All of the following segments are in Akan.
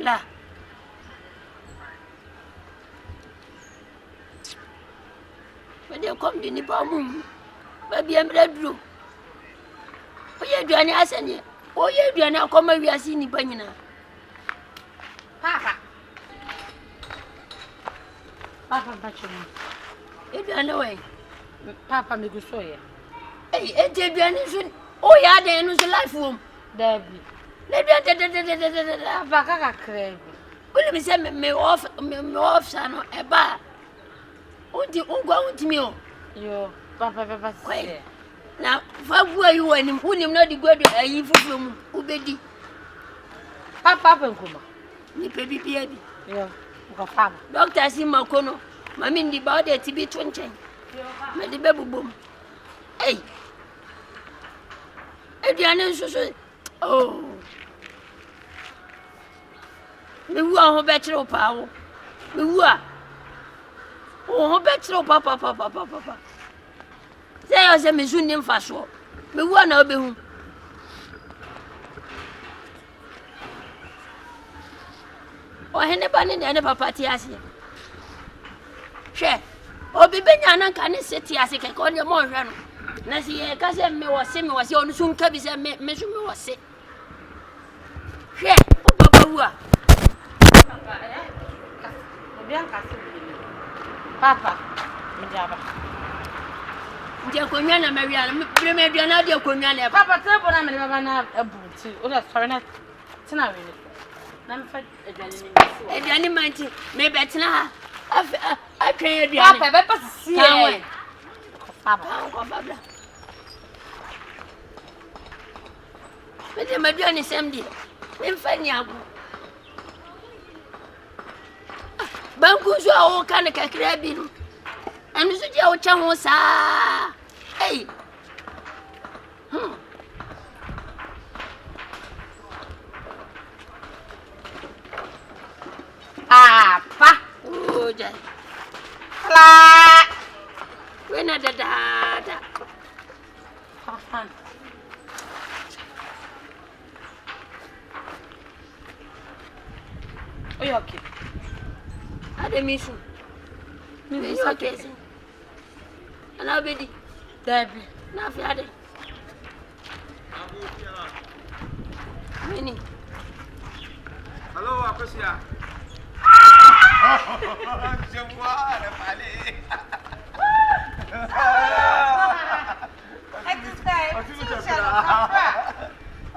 La. But they come to Nippon. Baby, I'm red blue. Oh, you're doing as any. Oh, you're doing a come we are seeing Nippon. Papa. Papa, but you don't know way. Papa, me go so here. Hey, it's a bien. Oh, yeah, then was a life room. Debbie. Let me Papa, crave. Will me send me off, son, a bar. Won't you go with me? Yo, Papa, Quiet. Now, where you and him, who not the good a evil from Ubedi. Papa, Kuma. Me baby, baby. Yo, Papa. Doctor Simacono, Mammy, the body to be 20. My the baby boom. Hey, Adriana, oh, me who are better power. Me who are. Oh, better papa. Say, I say, me soon name fast. Me one of them. Oh, anybody never party as you. Share. Oh, be Benyan can sit here as a cake on your morning. Nancy, cousin, me was semi was your soon cabbies and me was sick. Share. Papa, Papa, dear Conyana, Mariana, Premiana, dear Conyana, Papa, tell what I'm a boot. Oh, that's foreigner. Tonight, I'm fed a Danny mighty, maybe it's not. I can't be Papa, see Papa. But the Madonna is empty. Then find you. Bankus are all kind of crabbing. And this is your channel, sir. Hey. Papa. Oh, Jay. When I did that. Oh, you're okay. I didn't miss you. Miss okay. And I'll be Debbie. Now, Friday. Minnie. Hello, Akosia.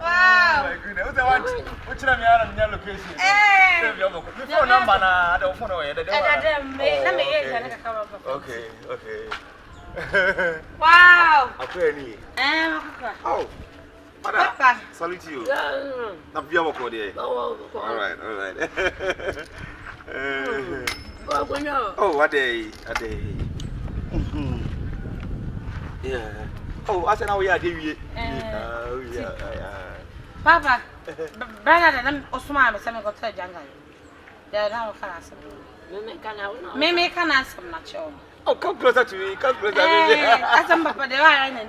Wow. My goodness. What's the location? Before number, I don't know where Okay. Wow. Oh. Papa. Salute you. All right. Oh, what day? Yeah. Oh, I said now we are doing Papa. Brother, I'm Osman, I'm going to tell you. They're now cancer. Maybe can ask them not sure. Oh, come closer to me. Come closer to me. I am Papa, they are in the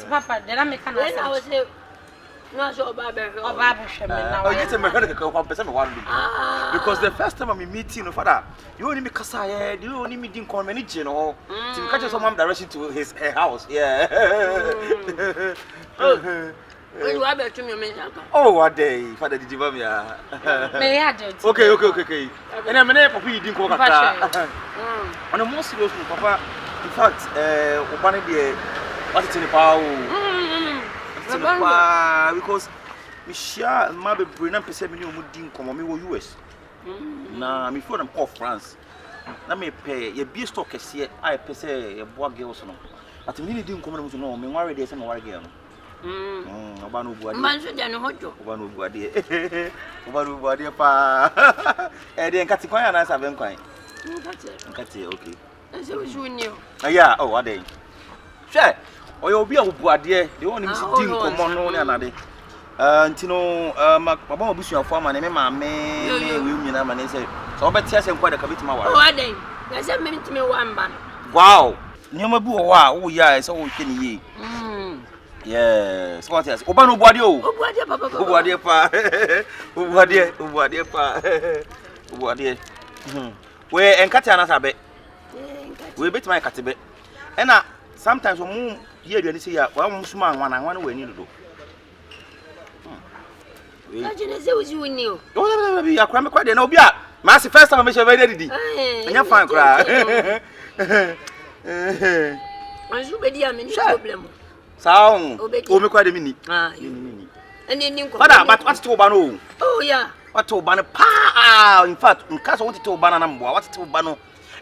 Papa, then I make an answer. No, so Baba. Oh, you tell me because the first time I'm meeting your father, you only me Kasaya, you only me didn't comment, you know, to catch someone direction to his house. Yeah. Oh, what day, Father did you me? May I do? Okay. And I'm an Papa, you didn't go back. On a more serious Papa, in fact, one of the what's in the power. Because we share my brain and perceive me who come on me US. Now, me for them call France. Let me pay your beer stock here. I perceive a boy girls. But me didn't come to know me worry there's some worry girl. Obano Body. One body. One body. Pa. And then Catikoya and I have been quite. Okay. That's what you knew. Yeah, oh, what day? Sure. Or you'll be a boadier, the only thing common on another. Tino, my bush your farmer, and my man, and say, so I bet yes, and quite a commit my wife. Oh, I think there's a minute to me one man. Wow, Nyoma bu wa wo ya so wo hwe ni ye. Yes, what is? Oba no boade o. Obuade papa. Obuade pa. Obuade pa. Obuade. We enkate anasa be. We bit my katebe. Ena sometimes we ye aduane se ya wa musuma anwan we ni dodo. Ajine se wuzi wuni o. Oh, be akwa me kwa de na obi a ma se first time me shave didi. Enya fan kra. Anju be dia me ni problem. Sound. O me kwa de mini. Ni. Eni nko. Father, but what to ba no? Oh yeah. What to ba no pa. In fact, in case want to ba na mbo, what to ba no.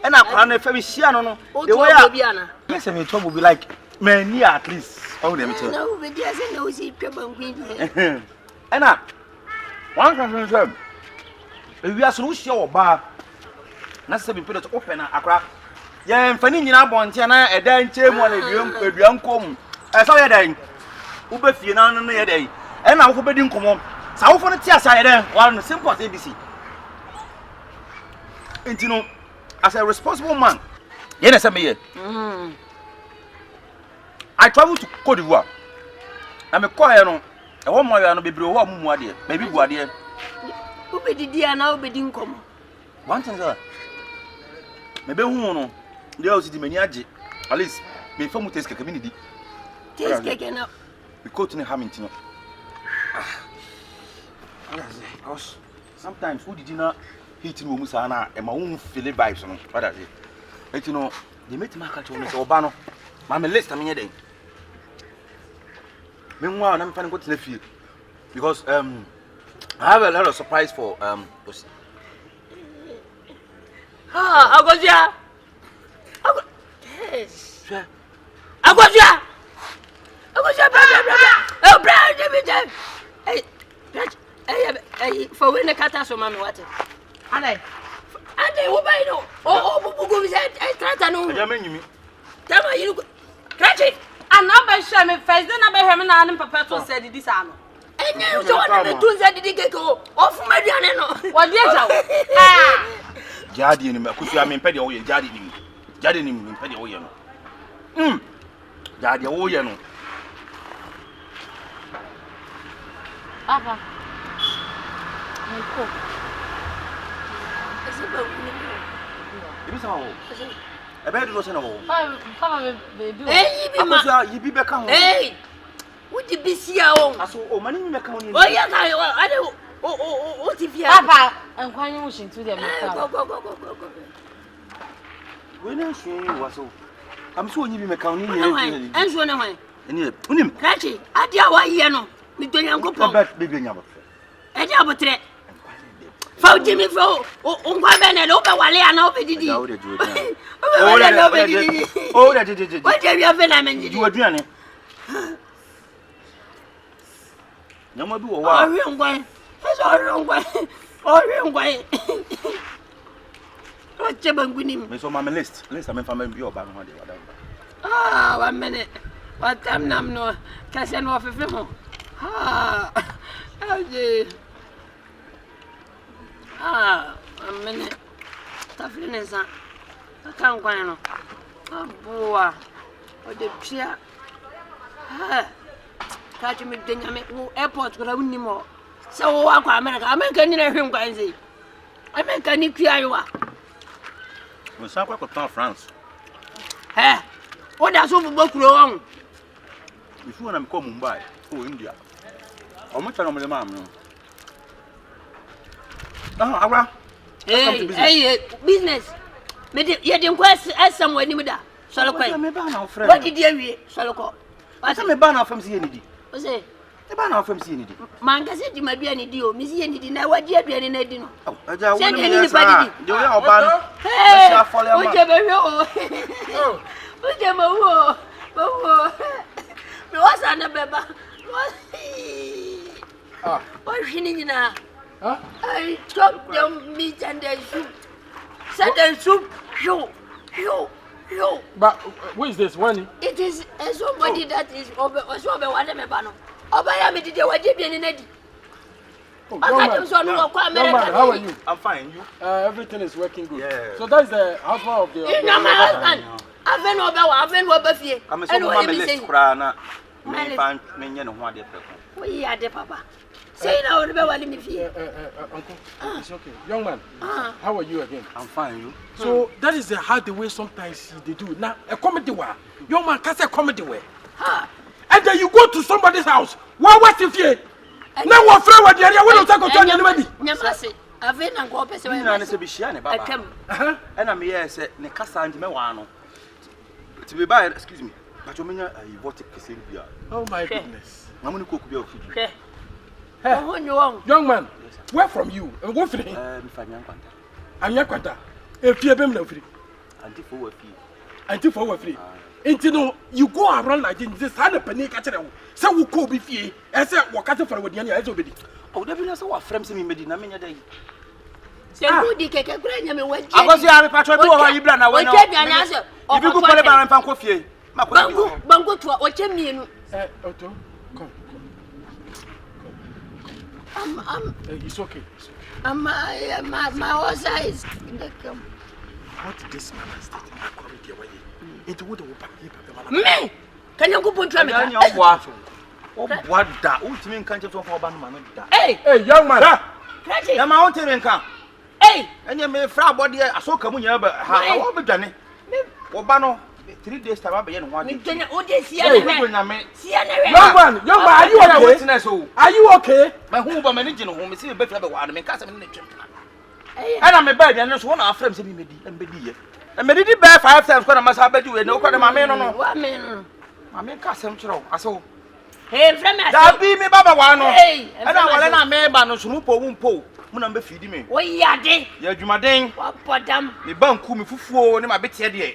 E na akwa na fe me hia no. The way I. Yes, me trouble be like me at least. How dem tell. No, be dia say no si twa bankwin. E na one can say we are so hia oba. Na se be put to open na akra. Ye mfani nyina bonte na eda nche mu na eduam kom. E so ye dan. Wo be fie na no ye dan. E na wo be di nkomo. Sa wo fo no ti asa ye dan. One simple as ABC. Intino as a responsible man. Ye na say me ye. I travel to Cote d'Ivoire. I me call here no. E wo mo ya no bebre wo amumu ade. Me bi bu ade. Wo be di dia na wo be di nkomo. One thing sir. Me be hu no. They also di mani age. At least me famu test keke mi di. Test keke na. We go to Hamilton. Because sometimes who did not hit no musa na e ma won feel vibes no. What does it? Et you know, they make my catch on so bano. Ma me list am here den. Me nwa na me fan go to fie. Because I have a lot of surprise for Agozia. Yes. Agozia. Agozia bra. Oh bra, David. Hey, for when the cat so mama what? Ade wo bai no. Oh, go visit trata no. Ya menyi. Tama you Krachi. And now by share me first then by him na an papa to said this ano. Enye so na me tun said didi keko. Ofu maduane no. What dey jaw? Jadi ni me kusu ya me pede wo ye jadi ni. Jadi ni me pede wo ye no. Jadi wo ye no. Papa. Ko. Ibi sama wo. Ebe do no se na wo. Papa be do. Hey, ibi ma. Akusu yibi be ka ho. Hey. What the bisia o? Aso o mani me ka ho ni. Oh yeah, ade o ti fia. Papa, enkwanye wo shin to dem Go. We na so yi waso. Am so onyi bi me ka ho ni ni. Enso na hwan. Eni unim. Krachi, ade a wa ye no. Mi to Nyankopon. Be be nya ba. E dia botre. Fa ujimi fa o ngwa be na lo be wale ana o be didi. O de ju. O de lo be didi. O de je. O de wi afa na menji. Ju aduane. Nyama bi wo wa. Ori ngwa. Ori ngwa. O che bangunim. Me so ma me list am fam bi oba no de wada. 1 minute. What time nam no? Kase no fefe mo. Aje. 1 minute. Taflinesa. Akan kwan no. Aboa. O de pia. Ka chi me denya me airport ko rawni mo. Se wo wa kwa America ni na hwem kwan sei. America ni kuayowa. We sa kwa ko France. What does so bokuro won? If you want to come Mumbai, India. How much are the mom? Awura. Hey, business. Me ye dey quest somewhere ni me da. Solo kwai. What did you wi? Solo ko. Asa me ba na fam si enidi. O say, e ba na fam si enidi. Manga se di madua ni di o, mi si enidi na waji aduane na di no. Aja wo ni ni pa di. De we oba no. Hey, o je be hwe o. O je ma wo. Wo. Me wasa na beba. What hini na? I chop them meat and the soup. Set the soup. Yo. But who is this one? It is somebody that is over me bano. Oba ya me did what you be nedi. How are you? I'm fine. You? Everything is working good. Yeah. So that's the husband of the. You know my husband. Aven oba, aven oba fie. I'm so mama list krana. Me fan me nye no ho ade preko. We are the papa. Say now oba wali me fie. Uncle, it's okay. Young man, how are you again? I'm fine, you. So that is the hard way sometimes they do. Now a comedy way. Young man can't say comedy way. And then you go to somebody's house. What was if you? Now what friend what the area we don't go to anybody. Nyamase. Aven na go pese we. Na se bi hia ne baba. And am here say ne kasa ante me wa no. To be by, excuse me. But you mean you bought a kissing beer. Oh my goodness. I'm going to cook beer for you. Young man, where from you? And what for him? I'm Yakwanta. If you have been no free. Until for free. Until you go around like this, I don't panic at all. So we could be free. I said, what cut for what the other already. Oh, there be no friends in Medina. I day. Say, who did get a grand? I was here, Patrick. You brand away. If you go for the bar and coffee. Bango to what you mean? Otto, come. It's okay. My horse eyes. What this man has taken my quality away. It would have me. Can you go put me? What that? Ultimate can't for Banman. Hey, young man. I'm out here and come. Hey, and you may frab body. I saw come here, but how be done? Obano. 3 days time be and one. Young man, are you okay? Are you okay? My home by managing home is a better one. I mean, cast and I'm a bed and one of our friends in me and be here. And made it bear 5 times when I must have you and no kind of my man on. What man? I mean, cast him through. I saw. Hey, friend, that be me, Baba. One. Hey, and I will not man on Sumupo won't pull. Munam feeding me. What ya day? You're Jumading. What for them? The bank who me for my bit here.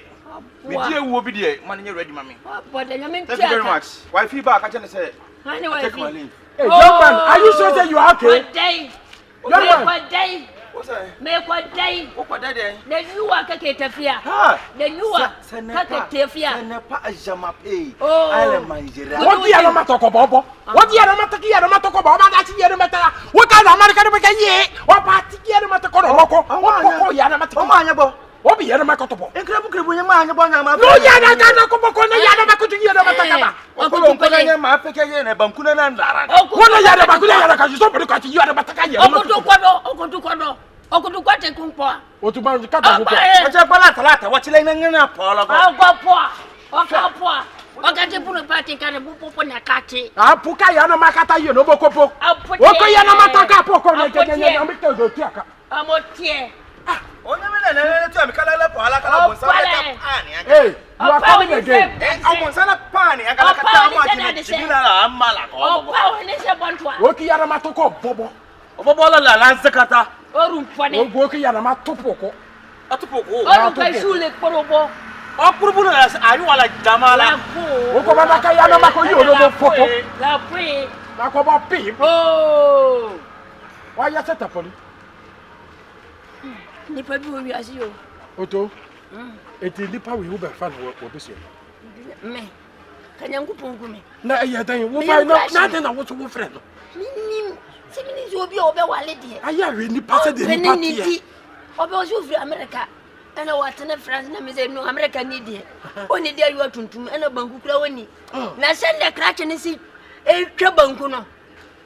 Me dear will be there, money ready, mammy. But then I mean, thank you very much. Why feedback? I can say, anyway, take my leave. Hey, young man, are you sure that you are okay? What day? Young man, what day? What's that? Make what day? What day? Then you are Kaketafia. Then you are Kaketafia. And a pajama pay. Oh, I am my what the other matter about? What the other matter? The other matter about that year matter. What kind of American make a year? What party year matter? Oh, yeah, matter. What be your macotop? And Krabu, when your man upon no, Yana, Yana, Yana, Yana, and Bankuna and Lara. Oh, Yana, Bakuna, you stop because you are a Bataka. Oh, to what a kumpa. What to bound the cat? What's laying in a polo? I'll go poor. What got you put a party kind of book on a catchy? I'll put Kayana Makata, you know, Bocopo. I'll put Yana Mataka, Poco, and I'm not here. Oh, no, I'm hey, you are coming again. I want a pani. I got a Woki Yaramatoko, Bobo. Bobola, Lanzacata. Or funny. Woki Yaramatopo. Oh, Purulas, are you like Damala? Okomaka Yanamako, you know, Popo. La free. Nakoba Pip. Oh, why you set up on it? Nipa bi wo wiase yo. Otto. Eti nipa we be fan wo be so. Me. Kanyankopon ku me. Na eya dan wo fa na den na wo so wo frɛ no. Minim. Se minim so obi obe wale de. Aya we nipa se de nipa tie. Obe o so firi America. Ana watene France na me say no America ni de. Oni de ayo tuntum ana banku kura woni. Na send the crack ni si e twa banku no.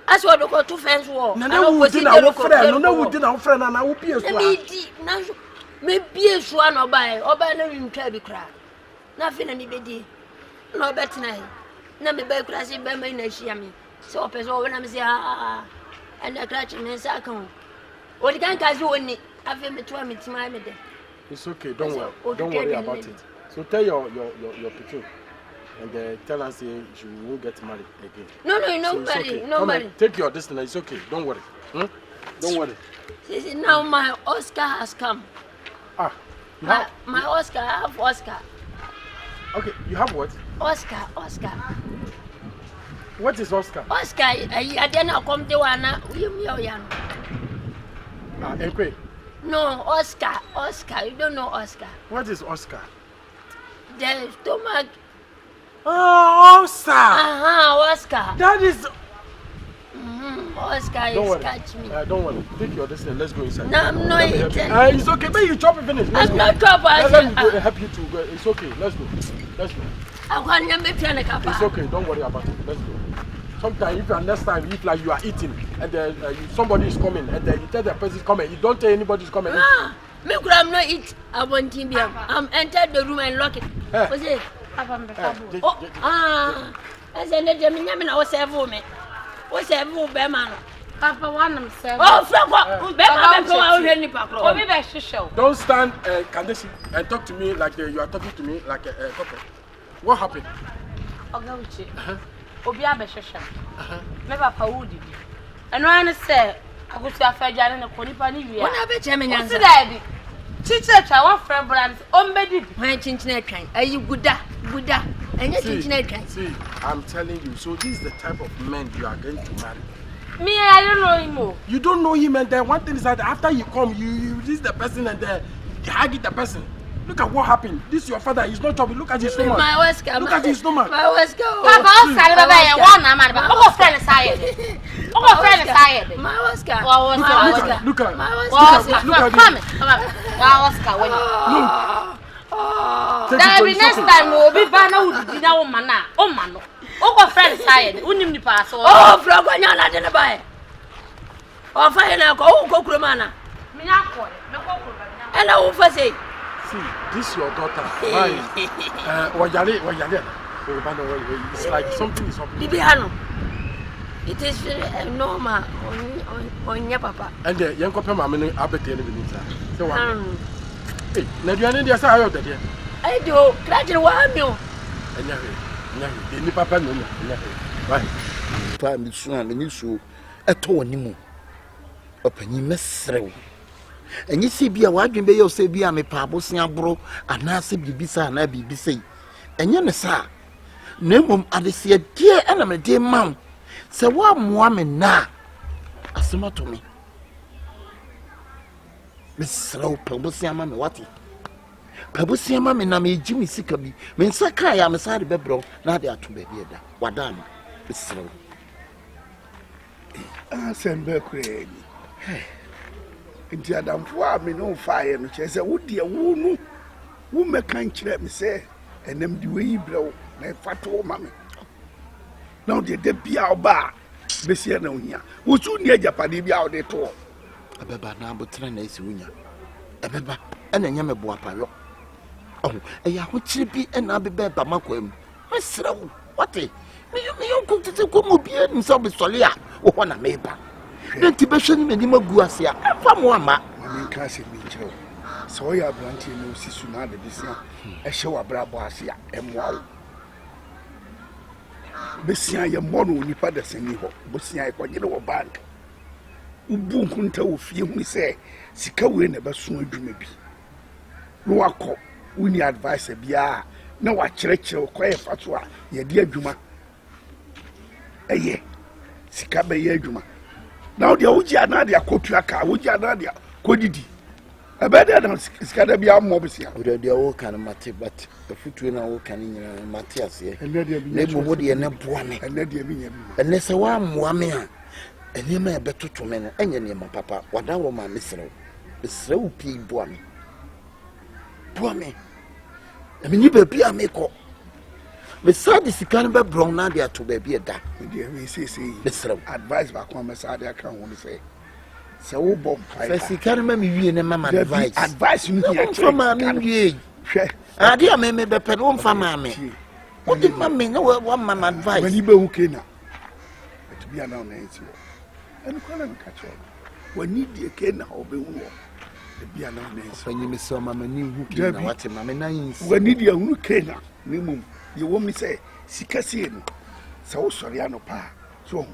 Aso do ko to fence wall. Na wo di na wo frɛ no na wo di na wo frɛ na wo pie so a. Me di na me pie so na oba na ntwa bi kra. Na fi na me bedi. Na obetena hi. Na me ba kra se ba mai na hia me. Se opeso wo na me se and the crack me sa kan. O di kan ka so woni. Afi me to me tima me de. It's okay, don't worry about it. So tell your picture. And tell us she won't get married again. No, nobody. Nobody. Take your destiny. It's okay. Don't worry. Don't worry. See, now my Oscar has come. My Oscar. I have Oscar. Okay, you have what? Oscar. What is Oscar? Oscar, I didn't come to one. Ekwe. No, Oscar. You don't know Oscar. What is Oscar? The stomach. Oh, Oscar. Oscar. That is. Oscar Don't is worry. catch me. Don't worry. Take your distance. Let's go inside. No, I'm not eating. It's okay. But you chop it finish. I'm not chopping. Let me go help you to go. It's okay. Let's go. Let's go. It's okay. Don't worry about it. Let's go. Sometimes, if you understand, if like you are eating and then somebody is coming and then you tell the person is coming, you don't tell anybody is coming. Me I'm not eat. I want to be. I'm entered the room and lock it. What's it? I said, let me know what's ever me. What's ever Beman? Papa, one of them. Oh, Franco, don't stand, Candace, and talk to me like you are talking to me like a couple. What happened? Ogachi. Obia Beshasha. Never Paudi. And I say, I go to a fair jan and a conipani. What have a chairman? Daddy. Teacher, I want friend brands on bed. My internet train. Are you good? And your internet train. See, I'm telling you, so this is the type of man you are going to marry. Me, I don't know him more. You don't know him, and then one thing is that after you come, you release the person and then you hug the person. Look at what happened. This is your father. He's not chopping. Look at his stomach. My Oscar. Look at his stomach. My Oscar. Papa, Oscar, one friend is hired. Friend is hired. My Oscar. Look at There will be next time we'll be banner with dinner woman. Oh, man. Oh, friend is hired. Unim pass. Oh, Frogana didn't buy. Oh, fine. I'll go Cromana. And I will say. See, this is your daughter. It's like something is happening. It is normal on your papa. And the young couple, I'm in Aberdeen. So, hey, now you are in the side of the day. I do. Gradually, one meal. And you papa, no, right? Time is soon, and you so at all anymore. Open you mess through. And you see, be a wide and be your say, be a me pabo, bro, and I say, be bisa, and I be say. And you know, sir, no, I see a dear enemy, dear mom. So, one woman now, a summer to me. Miss Slow, Pabusia, mammy, what? Pabusia, mammy, na me Jimmy Sickaby, mean Sakai, I'm a side of bebro, now they are to be here. What done, Miss Slow? I send back crazy. Nti adamfo a me no fire no che se wo de wo no wo meka nkyere me se enem de we brɛ na fato ma me na de bia oba besia na ohia wo su ni ajapade bia wo de to abeba na abotra na esi wonya abeba ɛna nya me boa payo oh ɛya ho kyire bi ɛna abeba ba makwam asra wo wate me yo kuntete ko mo bia nsa be sɔle a wo hɔ na meba Nti be hwɛ ni ma gu ase a fa mo ama me nka se mi kyerɛ so ya branti no sisu na de bisia ɛhye wa brabo ase a ɛmoa wo besia ye mo no nipa da sani hɔ besia ekɔnyere wɔ bank ubu nkunta wo fie hu sɛ sika we na bɛso adwuma bi no wakɔ woni advice bia na wa kyerɛkyerɛ kɔ yɛ fato a ye de adwuma ɛyɛ sika bɛ yɛ adwuma now the Uji na dia kotu aka Uji na dia kodidi ebe dia na sika da bia mo besia o dia wo kan mate but the futu na wo kan nyina mate ase na bo de na boa me ene dia bi nya ene se wa moa me a ene ma betoto me no enye ne ma papa wada wo ma mesrew mesrew pi boa me emi ni ba bia me ko me sadi sika no be bron na dia to ba bia da dia we say mesrew advice ba ko me sadi aka ho ni say se wo bom pai fa sika no ma me wie ne mama advice ni ya from ma me wie hwe ade a me be pe no mfa ma me o di ma me no wa mama advice when you be okay na to be now na enti en ko na ka cho when you dey ke na obe hu wo bia na na enti fanyi me so mama ni hu ke na wate mama na yin when you dey hu ke na ni mum you want me say sika sie no se wo sori ano pa so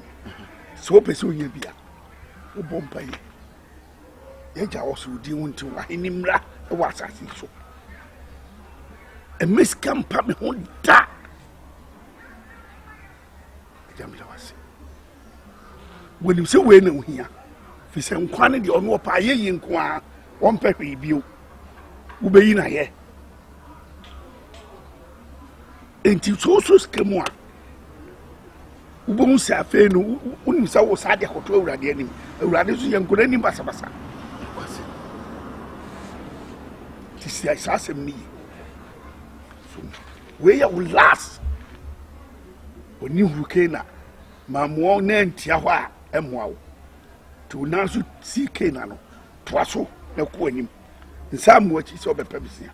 so pese onye bia wo bom pai ye ja wo so di wonti wa inimra e wa asasi so e miskam pa me ho da jamila wase woni se we na ohia fi se nkwa ne de ono pa ye yi nkwa won pa hwe bio wo be yi na ye enti so skemu a Ubon say afe no unim say wo sa de akoto awurade anim. Awurade so yankora ni basa. This is asem ni. So we ya will last. Oni hurricane mamuo na ntia ho a emoa wo. To na so CK na no. Toa so na ko anim. Nsa amuachi so be pabisia.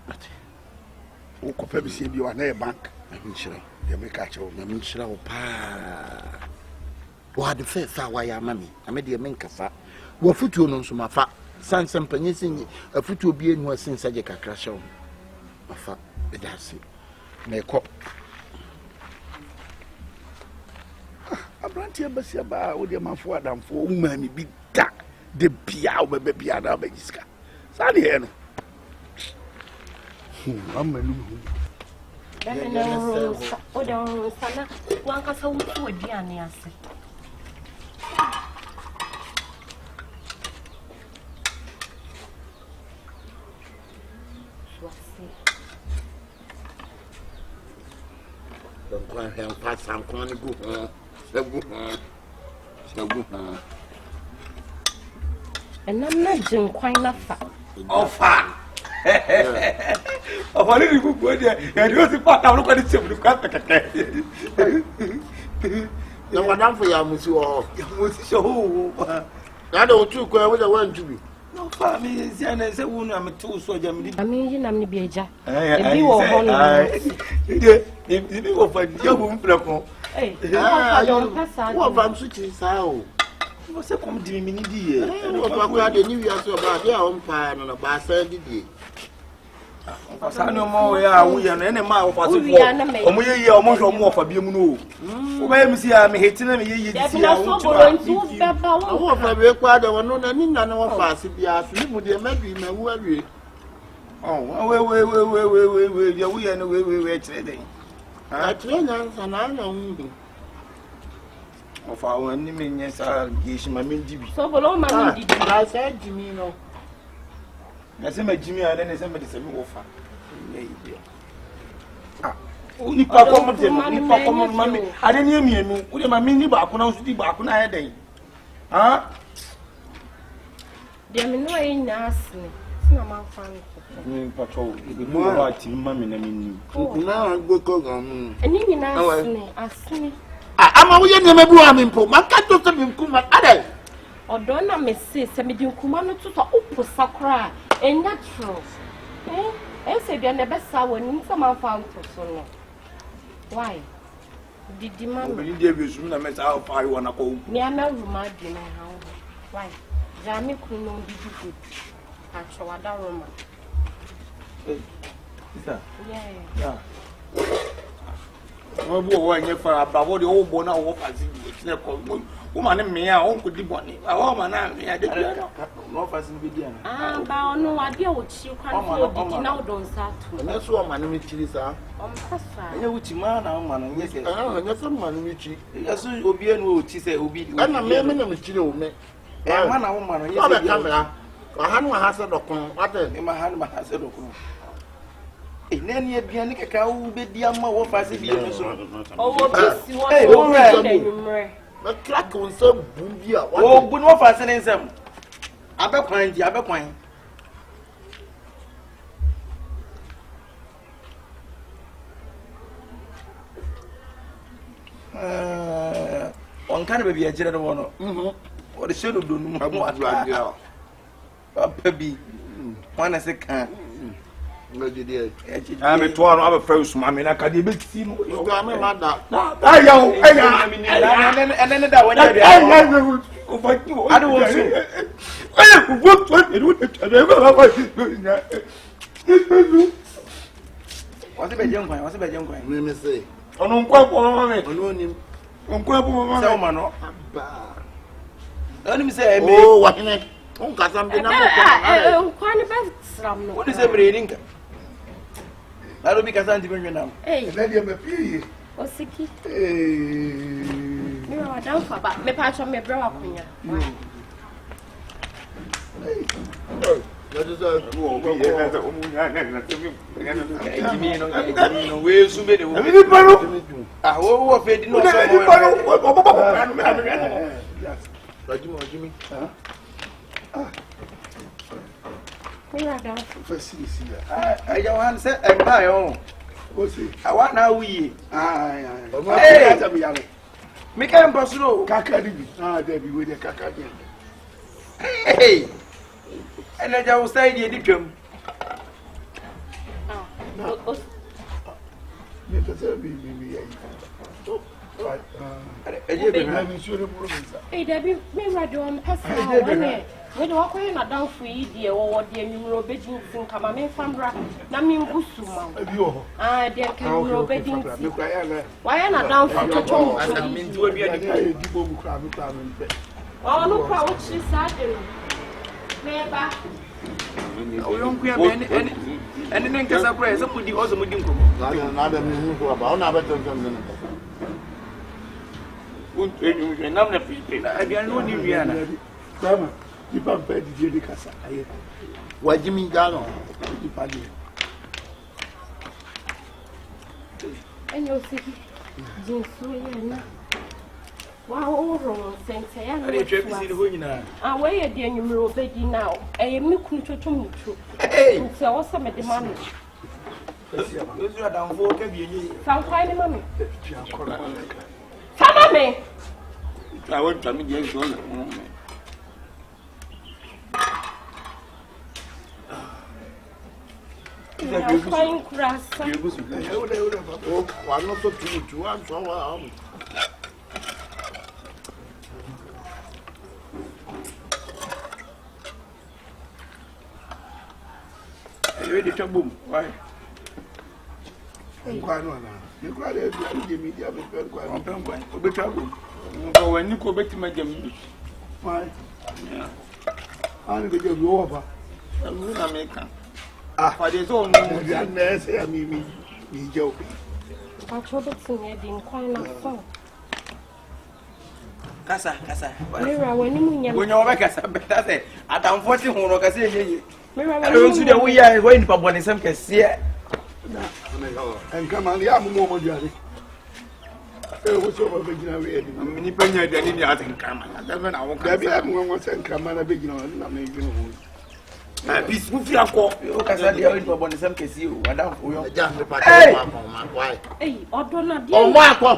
Wo ko pabisia bi wa na bank. Nchira. Ya me ka che wo na nchira wo pa. Wa de fe fa wa ya mami. Ame de me nkasa. Wo futuo no nso mafa. Sansam panyin afutuo bi enu asin saje kakra hye wo. Mafa bedase. Na ko. Abranti abasia ba wo de manfo adamfo wo mami bi da de bia wo be bia da ba jiska. Sa de he no. Amanu. O da sana wan ka sa wutu aduane ase. Don't go and pass some corner go. And I'm not doing quite enough. Ofa. Ofa ni ku go dia. Ya dio si pata lo ko di se bu ka pekeke. Na wadam for ya musi o. Ya musi so. Na do tu ko we da wan tubi. No fa mi si ana se wonu am tu so ja mi. Ami yi nam ni bi eja. E bi wo ho no. E bi wo fa dia bu mpre ko. Eh, don't pass out. Wo vam su chi sa o. Você como de mim dia? Wo pa ko ade ni wi aso ba dia o mpa no ba sa didie. Pasa no mo ya wo ya no ene ma wo fa so fo. Omo ye ye omo hwo mo fa bia mu no. Wo ba yem si ya me hetina me ye ye si ya wo Sobolo wo fa be kwa de wono na ni na no wo fa se bia so ni mu de ma bi ma wu awie. Oh, we ya wo ya no we kire den. Ah, tren na hu. Ofa wo ni me nye sa gishi ma me dibi. Sobolo ma ni didi. Na sa jimi no. Na se ma jimi a na se ma de se me wo fa. Ah, ni pa ko mo de ni pa ko mo ma me. Ade ni emienu, wo de ma me ni ba ko na so di ba ko na ye den. Ah? De me no e nyasne. Na ma fa ni. Ni pa cho, mo ba ti ma me na me ni. Na go ko gam. Eni ni na asne. Ama wo ye ne mebu a mempo. Maka to se bimkuma. Ade. Odo na me se me di nkuma no to so opo sakra. Natural. Say be na be sa woni se ma fa nto so no. Why? Didi ma me. Ni dey be sum na me sa fa yi wona ko. Me ama ruma di na ha. Why? Ja me kunu no didi good. Acho wada roma. Isa. Yeah. Wo bo wo nye fa ba wo de wo bo na wo fa si di ko wo ma ne me a on ko di boni wo ma na me a de no no fa si bi di ana Ba onu wade o chi kwan fo didi na odon sa to Na so o ma no mi chiri sa. o mpasa enye wuti ma na ma no nye se Na so ma no mi chi. ya so obi enu o chi se obi Na me na mi chiri o me. ma na wo ma no nye Se se bi kamera. Aha no ha se dokon. Ade. e ma ha no ma ha se dokun nani aduane kaka wo be di ama wo fa se bi enu so o wo bi si wo wo nwumre Na crack on so bumbi a. o bu no fa se ne nsem abekwan di abekwan on kan be bi ajire no no o de shedo do no mo atwa papa bi wana se kan Ngajide. me to ano aba fa usuma me na ka de be ti no Yo ga me ma da. ayo ene da wanya de o fa ti o adu wo so wasi be je nkwan Me say. onu nkwa po mama me Ono nim. nkwa po mama me se o ma no Ba. onu mi se me Oh, wa hene. On ka sam de na mo ko. kwan ba sram no onu se bre ringa alo bi kasa ndi benwe nam Na dia me pie. osiki Eh. me wa dan fa ba me pa cho me bra wa kunya Hey, and I will say, you did come. Hey, Debbie, maybe I don't pass out. When walk away, not down for you, or dear, you will be in Kamame Fambra, Namin Busuma. Ah, dear, can you obey? Why am I down for Toto? I mean, to be a oh, no, what she said. Never. Anything can surprise, I put the awesome with you. What do you mean, Gano? And you'll see, Jim, wow, thanks. I am away at the annual baby now. I am looking to me too. Hey, so what's some of the money? Some kind of money. Come me. I want to meet you. I'm fine, grass. I'm not so true. I'm so ready to boom. Why? I'm quite one. You cried every media. When you go back to my game, why? I'm going to go over. I'm going to make them. But it's all I mean, me joking. I'll trouble to me, didn't quite not so. Casa. When you're back, I say, I don't want to hold a say. I don't see that we are going to publish some case here. And come on, the other moment, Johnny. What's over beginning? Many penny, I didn't come. I won't come on a beginning. I'm making Peace, move your call. you can say you're going to some case you. I don't know. Why? Hey, or don't Oh, Mark, what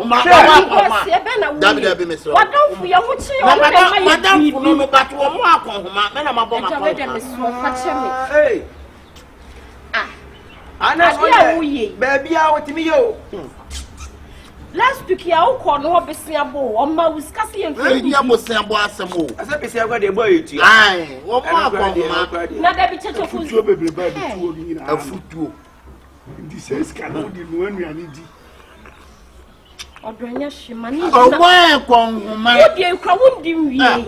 don't we are watching? Madame, no, but one more. Hey, I know, baby, I want to be you. Last week, I called no Bessiabo, or my Wisconsin and Sambo. As I say, I got a boy to you. Aye, what not that bitch of food. a foot. This is cannot be when we are needy. Or Dranya money. Oh, why, What do you call him? I'm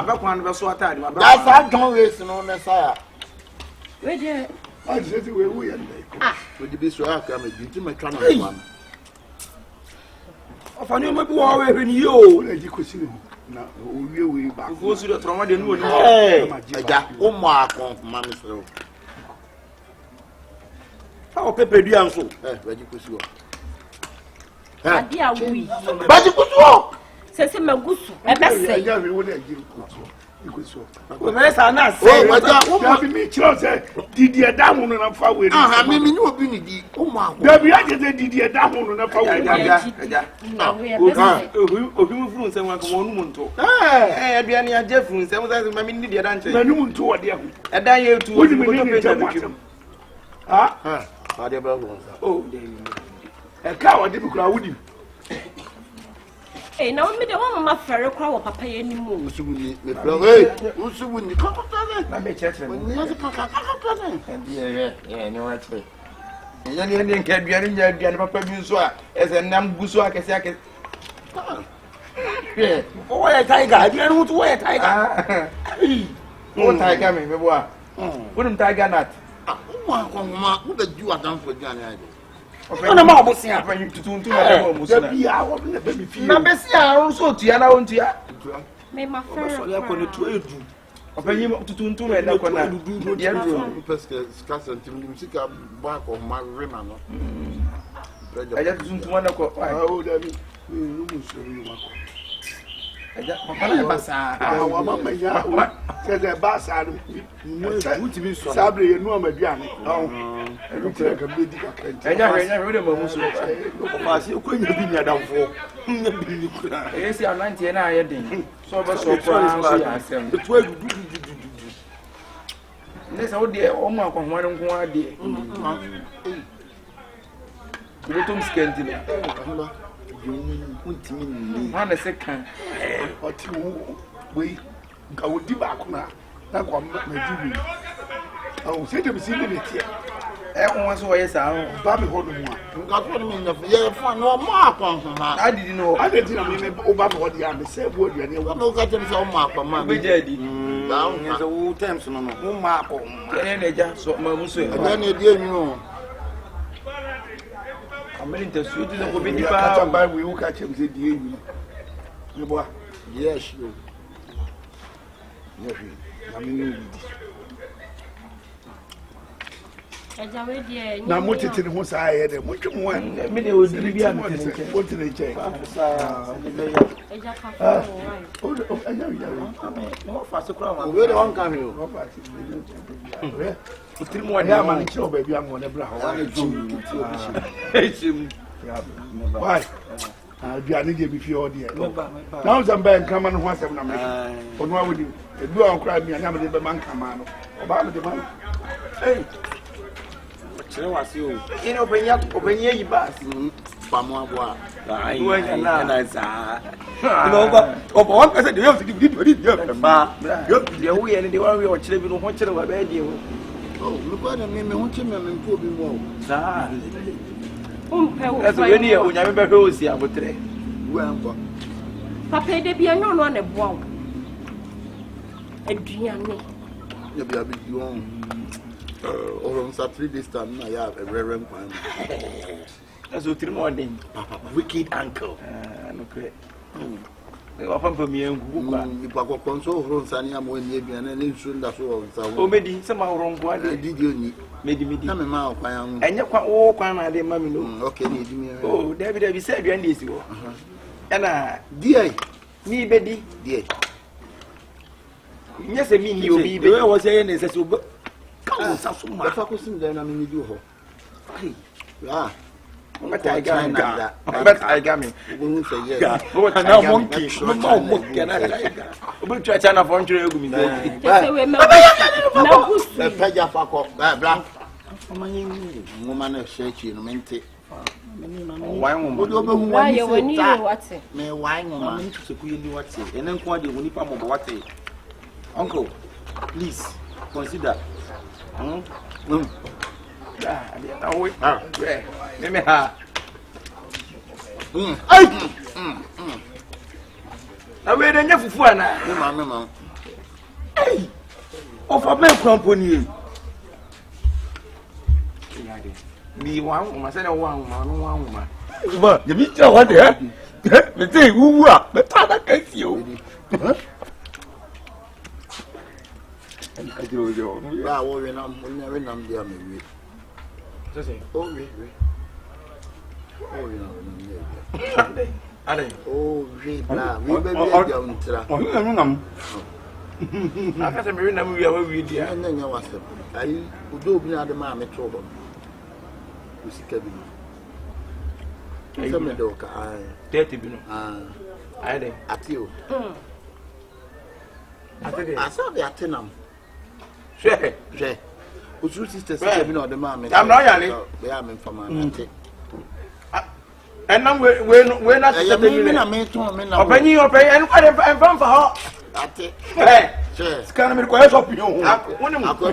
back one of us. What I that's how don't race on the side. Where dear? I said we are. Would you be so happy? I'm a duty, my channel. Of a new maybe when you question now, we back. go to the trauma, then you Hey, I got Mark on Mammy. how Pepe do you so? Where you could Dear, we. But you could walk. Says him a goose. I best say. Well, I'm not Oh, my God, Me, Charles, did you down on a far away? I mean, you will be the Omar. There be actually did you down on a far away? Who influence and one woman to? Hey, Adriana Jeffrey, some of my media dance. The new to what they have. And I you to What do you mean? Ah, oh, a cow, I didn't cry with you. Hey, now me the one my ferry crowd papa anymore. Who's winning? Come on, I may check them. Yeah, no, actually. And then you didn't get the papa Busua as a nam Busua Casaka. Oh, a tiger, I don't want to wear a tiger. What tiger, me, wouldn't tiger not? Who the you are done for Johnny? No, no, I'm saying I'm going to do baby. Number 6, I also to you. May my ferry. Open tutuntum e na kona. Dia drum. Pesca scarcity music back of my remano. Aja tutuntum na ko. Oh, Dabi. No musori wako. Aja papa na basa. Wa mama ya. Say the basa no. Sabre ye no amaduane. Aja we de mamuso. Papa si okwanya bi nya damfo. Nya bi ni kura. Esi anante na aye den. So be so kwa so ya asem. Etu agudu. Nessa o de o ma kwa hwan nko ade. Botom skenti na. Mana se kan. Oti wo we ga wodi ba ko na kwa majibi. Awu se de bi si ni tie. Won so ye sa ho. Ba mi hodo mu a. Nka ko ni me ye fa no ma akwa homa. Adidi no. Adedi na me o ba mi hodo ya me se bo aduane wo. No ka tem se o ma akwa ma. Be jadi. Da Nya so wo times no no. Wo ma akọ. Kene na ja so mamuso e. Ada na die nyu. Ameli ntesu di ko be di Ka pa. ba we wo ka chem se die wi. Me bo. Yes yo. Yes. Na me ni wi. Eja we die. Na mo tete ne ho sa ye de mo twem wan. Me de o di bia me tete. Mo tete che. Eja ka fa why. O anya wi ya. No fa se kura ma. We de won kan yo. O fa ti. Utiri mo Ya ma ni che o ba bi am ne bra ho. Wa ne jum. Echim. Why? Aduane de bi fi o de. Na o zamba en kama no ho asem na me. Onu awudi. Edu an kura mi anya me de be man kama no. O ba me de man. Hey. Chere wasi o. Ine openya yi bas. Pamo aboa. Ai. Wo nya na. Na za. No ba. O ba wan pese de yo di ba. Yo de wo ye ne de wa we o kire bi no ho kire wa ba de wo. Oh, me kwa na me ho che me mpo bi mo. Sa. Umpe wo. Eso we ni o nya me be hwe osi abotre. Wo anko. Papa de bia no no na boa wo. Aduane. Ya bi abi yo. On Saturday this time na ya reverend kwan. Eso utiri mo den. Wicked uncle. No kre. O pampa mi engu kwa. Ipa ko konso horo nsani am wani aduane ne nsu nda so o nsa O medi se ma horo nko ade. Didi oni. Medi. Na me ma okwan an. Enye kwa wo kwa na ade ma mi no. Okay, ni di mi. Oh, David se aduan de esi wo. Ena Die. ni bedi. Die. Nye se mi ni obi Be be. wo se ne se so. Ka sa so ma. Ba fa ko sim da na me di ho. Ah. Mata ga ga. Mata ga mi. Wo hu se ye. Na monkey. Ma monkey na ga. Obi twa cha na fon twere egu mi. Just we me. Na gusu. Be peja fa ko. Bra. Ngoma na shechi no mente. Wan wo. Odo be hu Why wani you when you se. what? Me wai ngoma. Mama to ku yini wate. Ene nko ade woni pa mo wate. Uncle, please consider. Ah, na wo. Me ha. Ai! Na we de nya fufu ana. Me ma. Ai! Ofa me krampo ni. Mi wan wo ma se na wan ma no wan wo ma. Ba, je mi tira wa de. Me te wuwu a, me ta na ka si o. Ba wo we na dia me wi. Sese. Oh we. Oh we na. Ale. Oh we bra. We be bi dia untra. O ni nam. Aka se me na mu wi a wa wi dia. Anya nya wasem. Ai odo obi na de ma me tro bo. Usika bi. Some do ka ai. 30 bi no. Ai de. Atio. Ate de. Asa de atenam. Hwe. Je. Osu sister sister bi na de ma me. Am na yale. Be ya me fama na te. Enam we na Ya me na me ton me na. Opanyi en kwa de en fa ho. Ate. Je. Scan me ko e shop yo. Woni mu. Akọ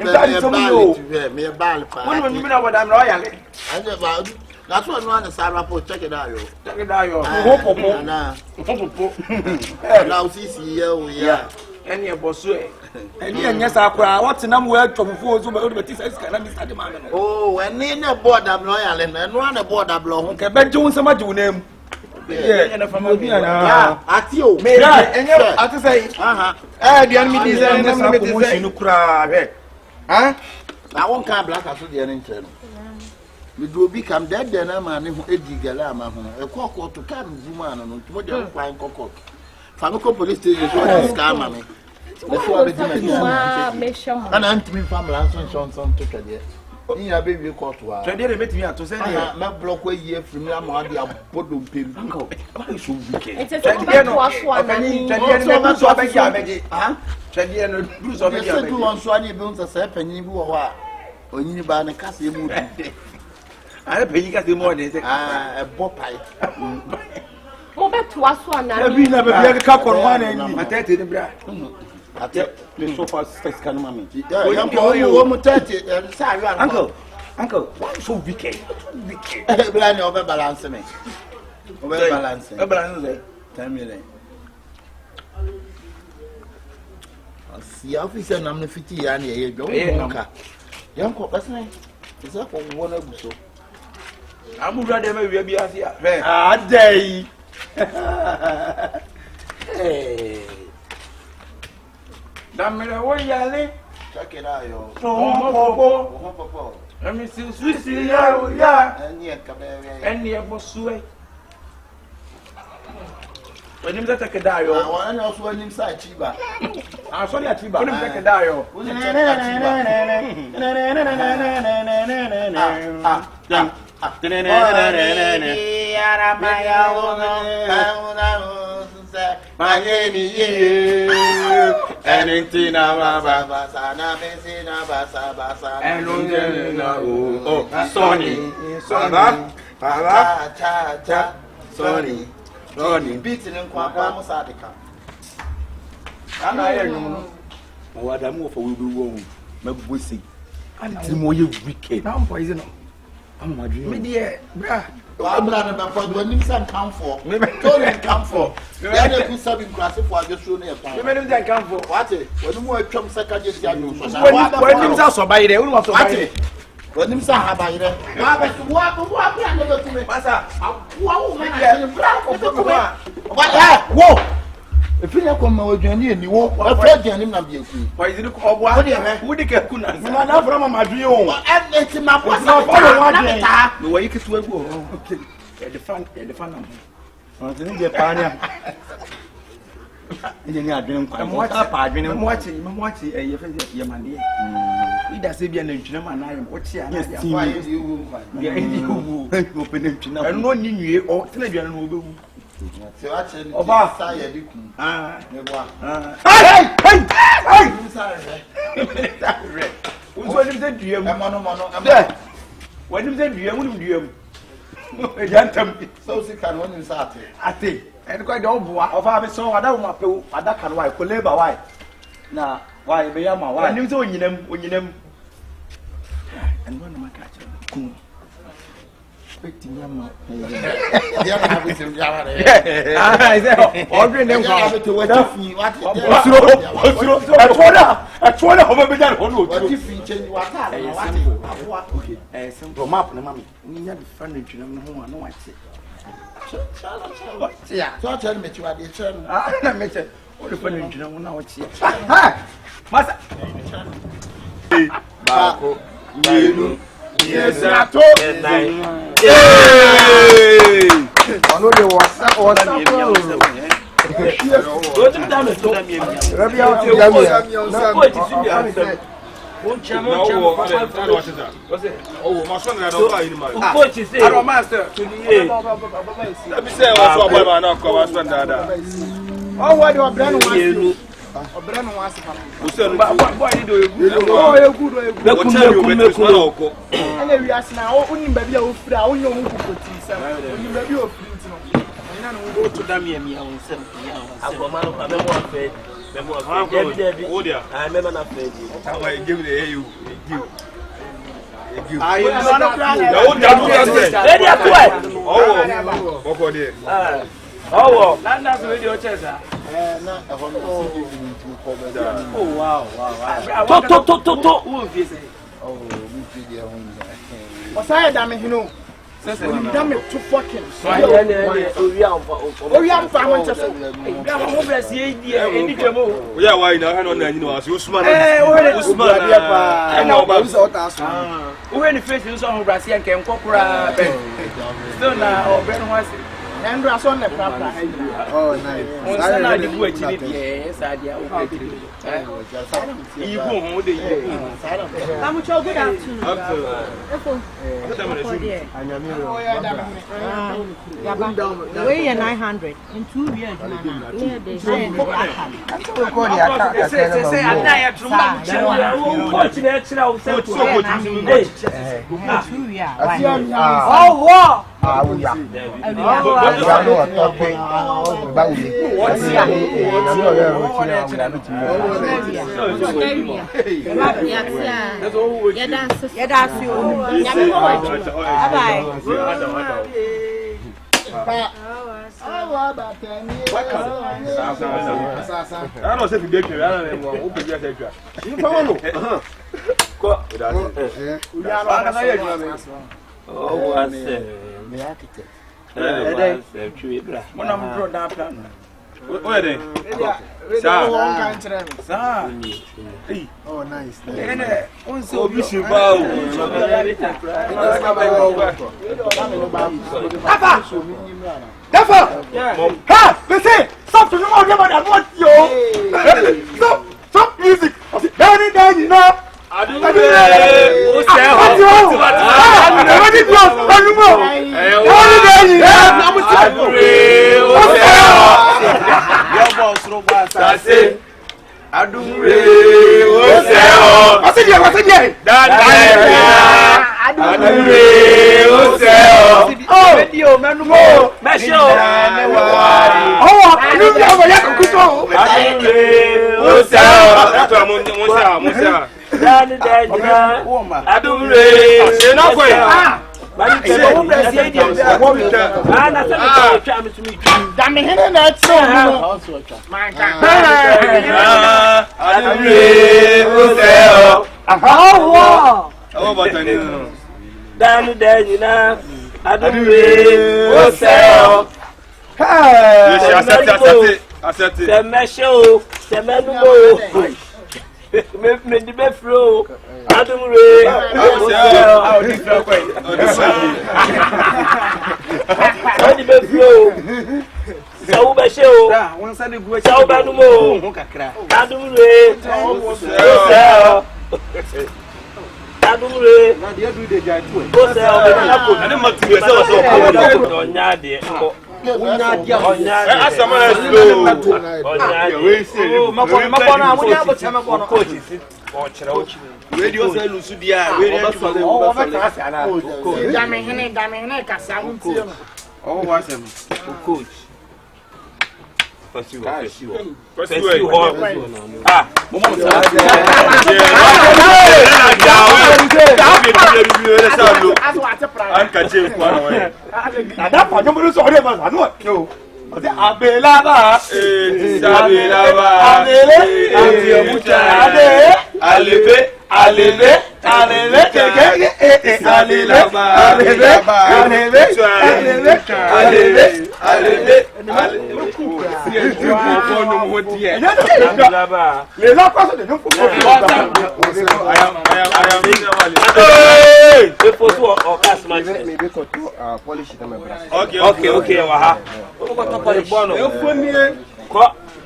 be me bal pa. Woni mu na wada am na yale. Anje ba. That's what no na sa rapport check it out yo. Check it out yo. Ho popo. Na. Popo. Na usisi ye o ya. Eni e boso e. Eni enya sa akwa, what nam we atwofo so be ti say scan na mi stade ma no. Oh, when ni na board am no ya le na no na board am lo ho. Ke be je won sama je wonam. Yeah, and from Yeah, at you. Me, and you have to say, the enemy design no cry. Huh? I won't come black as the internal. We do become dead, then a man who edgy galama, a cock or to come, woman, and what you're flying cock. Family police station is what is scam. And Anthony family and son took a year. In a baby court to her. They met me to say, my block way here from Yamadi, a bottle pin. Uncle, I should be king. It's a Swanny bones a serpent, you are when you buy a castle movie. I pay you got the morning, a bopie. Go back to us one. I've been a couple of one and my daddy in the bra. I tell you so far, sex can mammy. Uncle, why so wicked? Blind over balance me. Over balance. A balance. 10 million. The officer and I'm the 50 years here. Go young cock, that's nice. Is that for one of so? I would rather maybe be as here. Ah, day. Hey. Damn, what yelling? Check it out, yo. Oh, let me see, sweet, yeah, and near Bossuet. When him take a dial, I want to also when inside Chiba. I saw that Chiba. When him take a dial. Sorry, beating and Quampa Sadika. And I know what I'm for will be wrong. Maybe we see. I'm more you wicked. I'm poison. I'm my dream. Dear, I'm not for when you come for. Maybe don't come for. The other two serving class for just soon. Maybe they come for what? When more Trump second just when you also buy the only one to buy it. When you say, I there. Whoa! If you come over Jenny and you walk, I'll tell Jenny not be a queen. Why is it called what? Would you get Kuna? I'm not from my dream. And let him up. The way you can swear. Okay. The fun. I think they're pioneer. I'm watching a Yamandi. He does it be an engineer, and I am watching. Why you open it to know? I don't need you or television will be. So actually, what is that? You so sick and one is at it. I think. And quite over of our so I don't want to. I don't why labor why. Now, why be a man? Why you doing them when you them? And one of my catcher. Wait, Yamma. Ordering them to what I told her over began. What if you change what I okay. Simple map, mammy. We have furniture, no one knows it. Yeah, so tell me you are the children. I met it. What the furniture, now it's here. Master. Baco, you. Yes, I told you. I know there was go to down the store. Rabbi out to oh, my son, I don't buy in my coach. I don't master to the let me say, also, I'm not covered. Oh, what do I brand one? A brand was what do you do? Oh, you're good. And we ask now, only baby of flower, you move to tea, only baby of fruits. And I will go to them and me on 70 hours. I will man of a memoir fed. Oh, dear, I remember not fed you. How I give the you. I am not oh, that's radio chess. Oh, wow. Oh, what's I damn you know? Damn it, too fucking. We are found just. We are why now, and you know, as you smart. When the face is on Brazil and can copra. Still now, or Ben was. And was on the proper. Oh, nice. One I do it. Yes, I did. You won't do it. How much good afternoon? The way you're 900 in 2 years. Oh, nice. Stop music. Danny, no.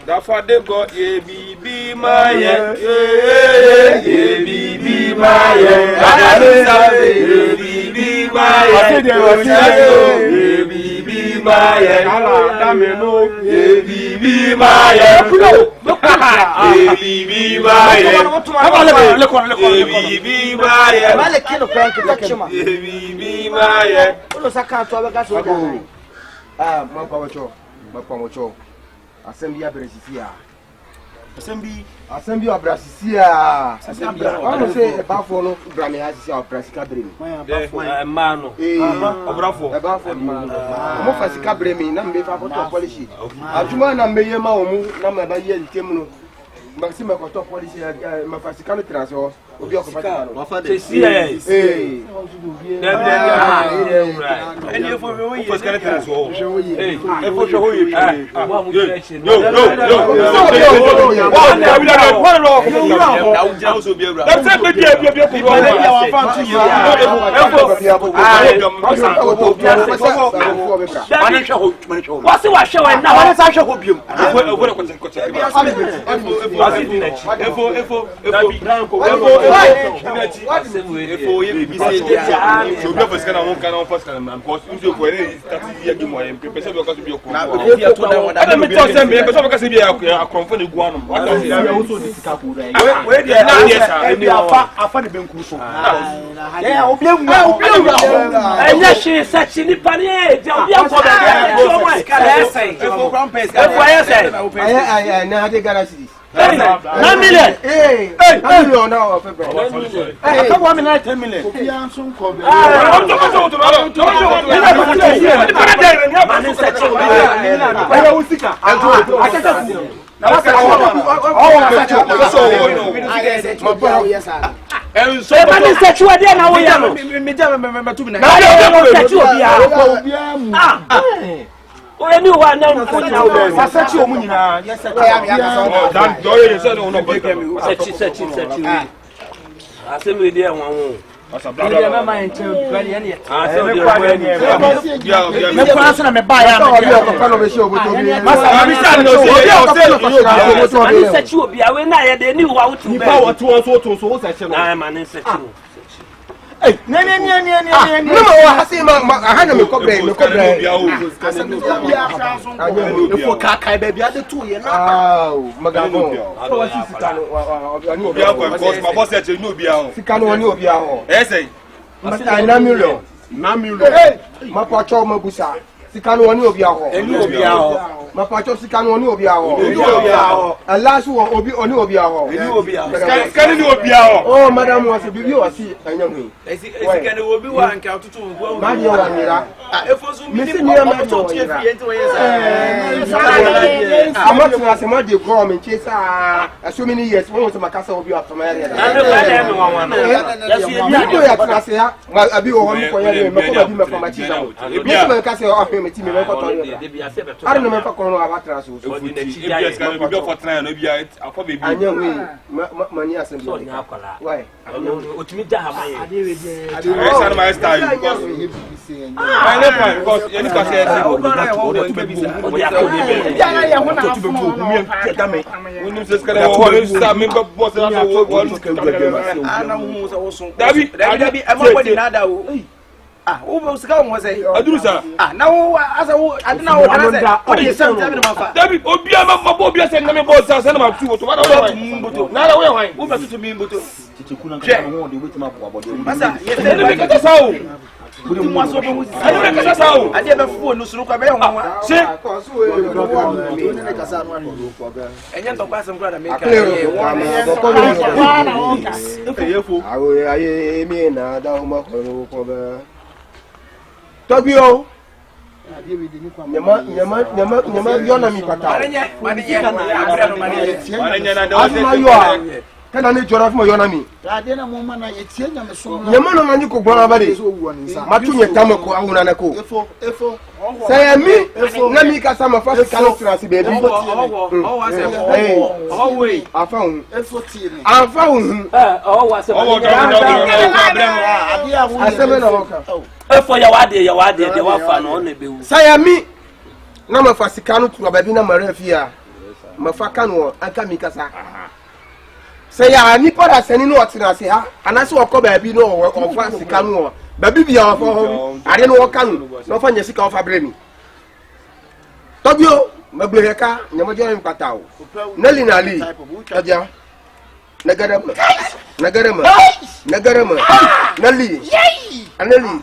Dafade go ye bibi maye ye bibi maye ye bibi maye ye bibi maye dameno ye bibi maye ye bibi maye ye bibi maye Vale kilo prank takima. ye bibi maye Ulo saka to abeka so go. Mapamocho. Assembly Abrasisia. Assembly Abrasisia. I don't say about for Grammy has your Brasica Brim. Mano. Obrafo. About for Mofasica Bremi, number for policy. Ajuma and Mayama, number by Yen Temuno. Maxima Coto policy, Mafasicano transfer. obi okopata wa fa de si eh any for we for skeleton so eh for show you wa mu direction yo what's what show and now what show hope you $9 million. Hey, $9 million now. Hey, come on, $10 million. Oh, you want now put now. Search your money now. Yes, sir. Dan do you say no break me. Search. I say me there one. Asa bla bla. Me ma ente kwali ene. Ah, say me kwali ene. Me kwala na me buy am. Masa me say no say. Search you be away na ye dey ni wa wutu. Ni pa what one so search no. Ah, man search no. Hey, no, I had me cobra. For Kakai baby, I had 2 years. Oh, Magamo. My boss said you know, Sikano, yes, $9 million. Hey, my pacho Mabusa. Sikano oni obi aho. Ma pacho sikano oni obi aho. And last one oni obi aho. Sikano ni obi aho. Oh, madam was bibi o si anyam. Sikano obi wa nka otutu wo. Ma di wa nira. Efosu mi ni ma to tie fi enti wo yesa. Amatu na se ma dey grow me chesa. So many years when was makasa obi afama area. Na me wan. Yes you do ya trase ya. Ma abi wo ho mi ko ya me ko bi me fama chisa. Ebi me ka se o me ti me ko to yo. I don't know me fa kono about trans so. Yes can be for try no bia afa be bi. Anya we mani assembly. So nya akwala. Why? Otimi ja ha maye. I say my style because I know fine because you need to say o to be bi. O ya ko be. Ya na ye ho na afo no. We need to skala o start me boss na so one. Ana hu so so. Dabi e mo body na da o. Ah, o sika mo say. Aduru sa. Ah, na wo asa wo adina wo dana say. O dey say tabi na mafa. Dabi obi ama mabo obi say na me boss say na ma tu moto. Na na we hwan. Wo betu mi mboto. Titiku na ka ho de wetima bo abode. Masa, ye say na me kata sa o. Budi mo aso be mu. Ade me kata sa o. Ade be fu onu suru kwa be ho wa. Se. Enya to kwa sem kwa da me ka. Awo aye mi na da o ma ko be. Tobio. Nyama yona mi pata. Kana ni jora fuma yona mi. Ade na mo ma na yetie nyame so. Nyama no manyi ko gbona ba de. Matunye tamako awuna na ko. Efo. Say mi na mi ka sama fa ka no trans baby. Oh, afa hun. efo ti ni. Afa hun. Wa se. Asebe na woka. Efo ya wade de wa fa no na bewu. Say mi na ma fa sika no tro baby na mare afia. Ma fa ka no aka mi kasa. Say ya ni pada seni no otina se ha. Anase wo ko baby no wo fa sika no. Baby bia wa fa ho. Ade no wo ka no. No fa nya sika wo fa bre mi. Tobio mableka nyama jona mi patao. Nali aja. Nagarama. Nali. Anali.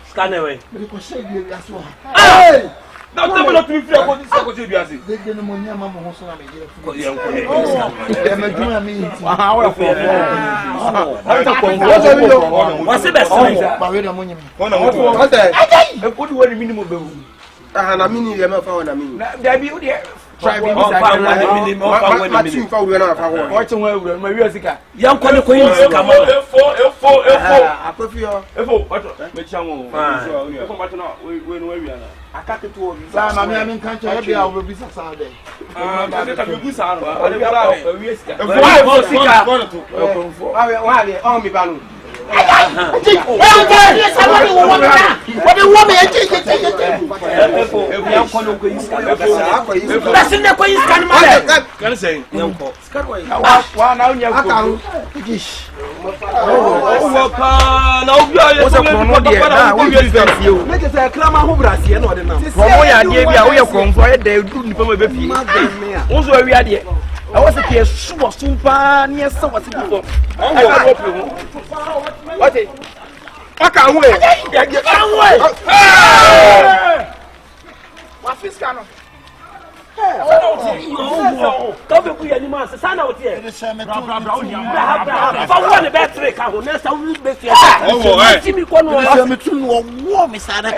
Scan away. Hey! Now tell me not to be free about this. What you be asking? They get no money, mama. What's wrong with you? What's the best? What's that? What do you minimum? Na mini le ma fa wona mini. Da bi wo de try bi sa ka na mini mo fa wona mini. Fa wo na fa wo. Wo chen wa wura ma wi sika. Yan ko ne ko yin sika ma. Efo. Akofi yo. Efo, wato. Me chan wo. Efo ma to na we no wi ana. Akake to wo. Sa ma me kan cha be a wo bi sa sa de. Ba de ta bi bu sa no. Ade bi ala wi sika. Efo sika. Wa le o mi ba no. I was a kid, super, near someone. What is I can't wait. What is going on? Don't be any man, son out here. The same for one battery, next I will be here. Oh, Jimmy Cornwall, warm is at a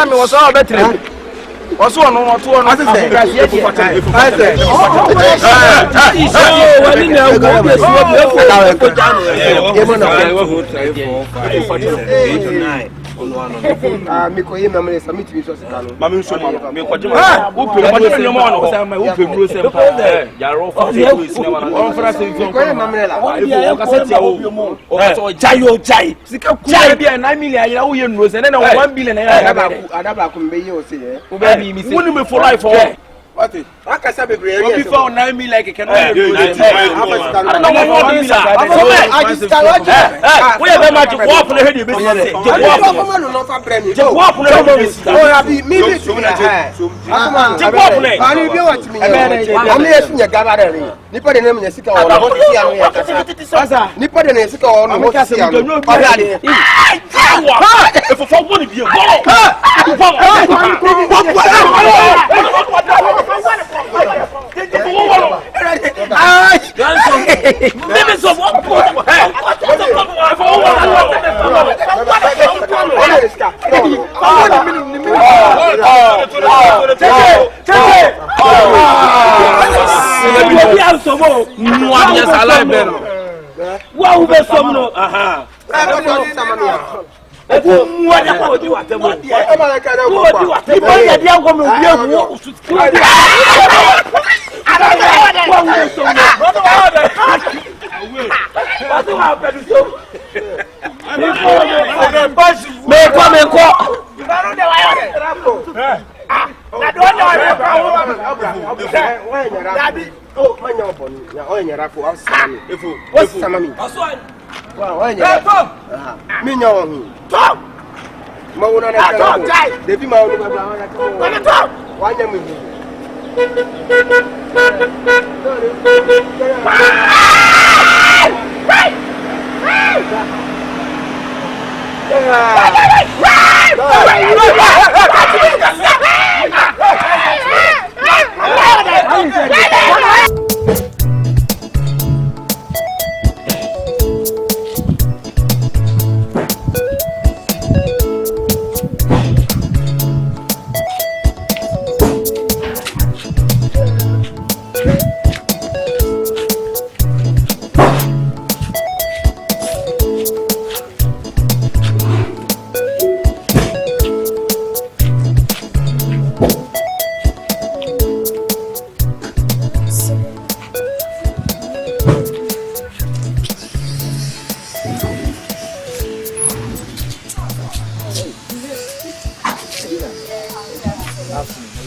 no, was all better. Also, no, two on Miko ye memory submit me so sika no. Mami nso ma me kwaje ma. Wo pe mo se mo no say ma wo pe bro se mpa. Ya ro fa se ku isi ma no. On fra se nso. Ko ye memory la. O ka se tia wo. O ka so jayo jai. Sika ku bi 9 million ya wo ye nro se na 1 billion ya adaba ku mbe ye o se ye. Wo be bi mi se. Wo ni me for life o. What is? Aka say be grey. Wo before 9 million like can I do it. I don't know what this is. We have much walk on the head you be say. Walk on the head. Oh, ya bi mi bi. Ani bi what me. Ami esunya gaba re. Nipa de nem nya sika o no si anu ya kasa. Nipa de ne sika o no si anu. Ora de. If for one bi.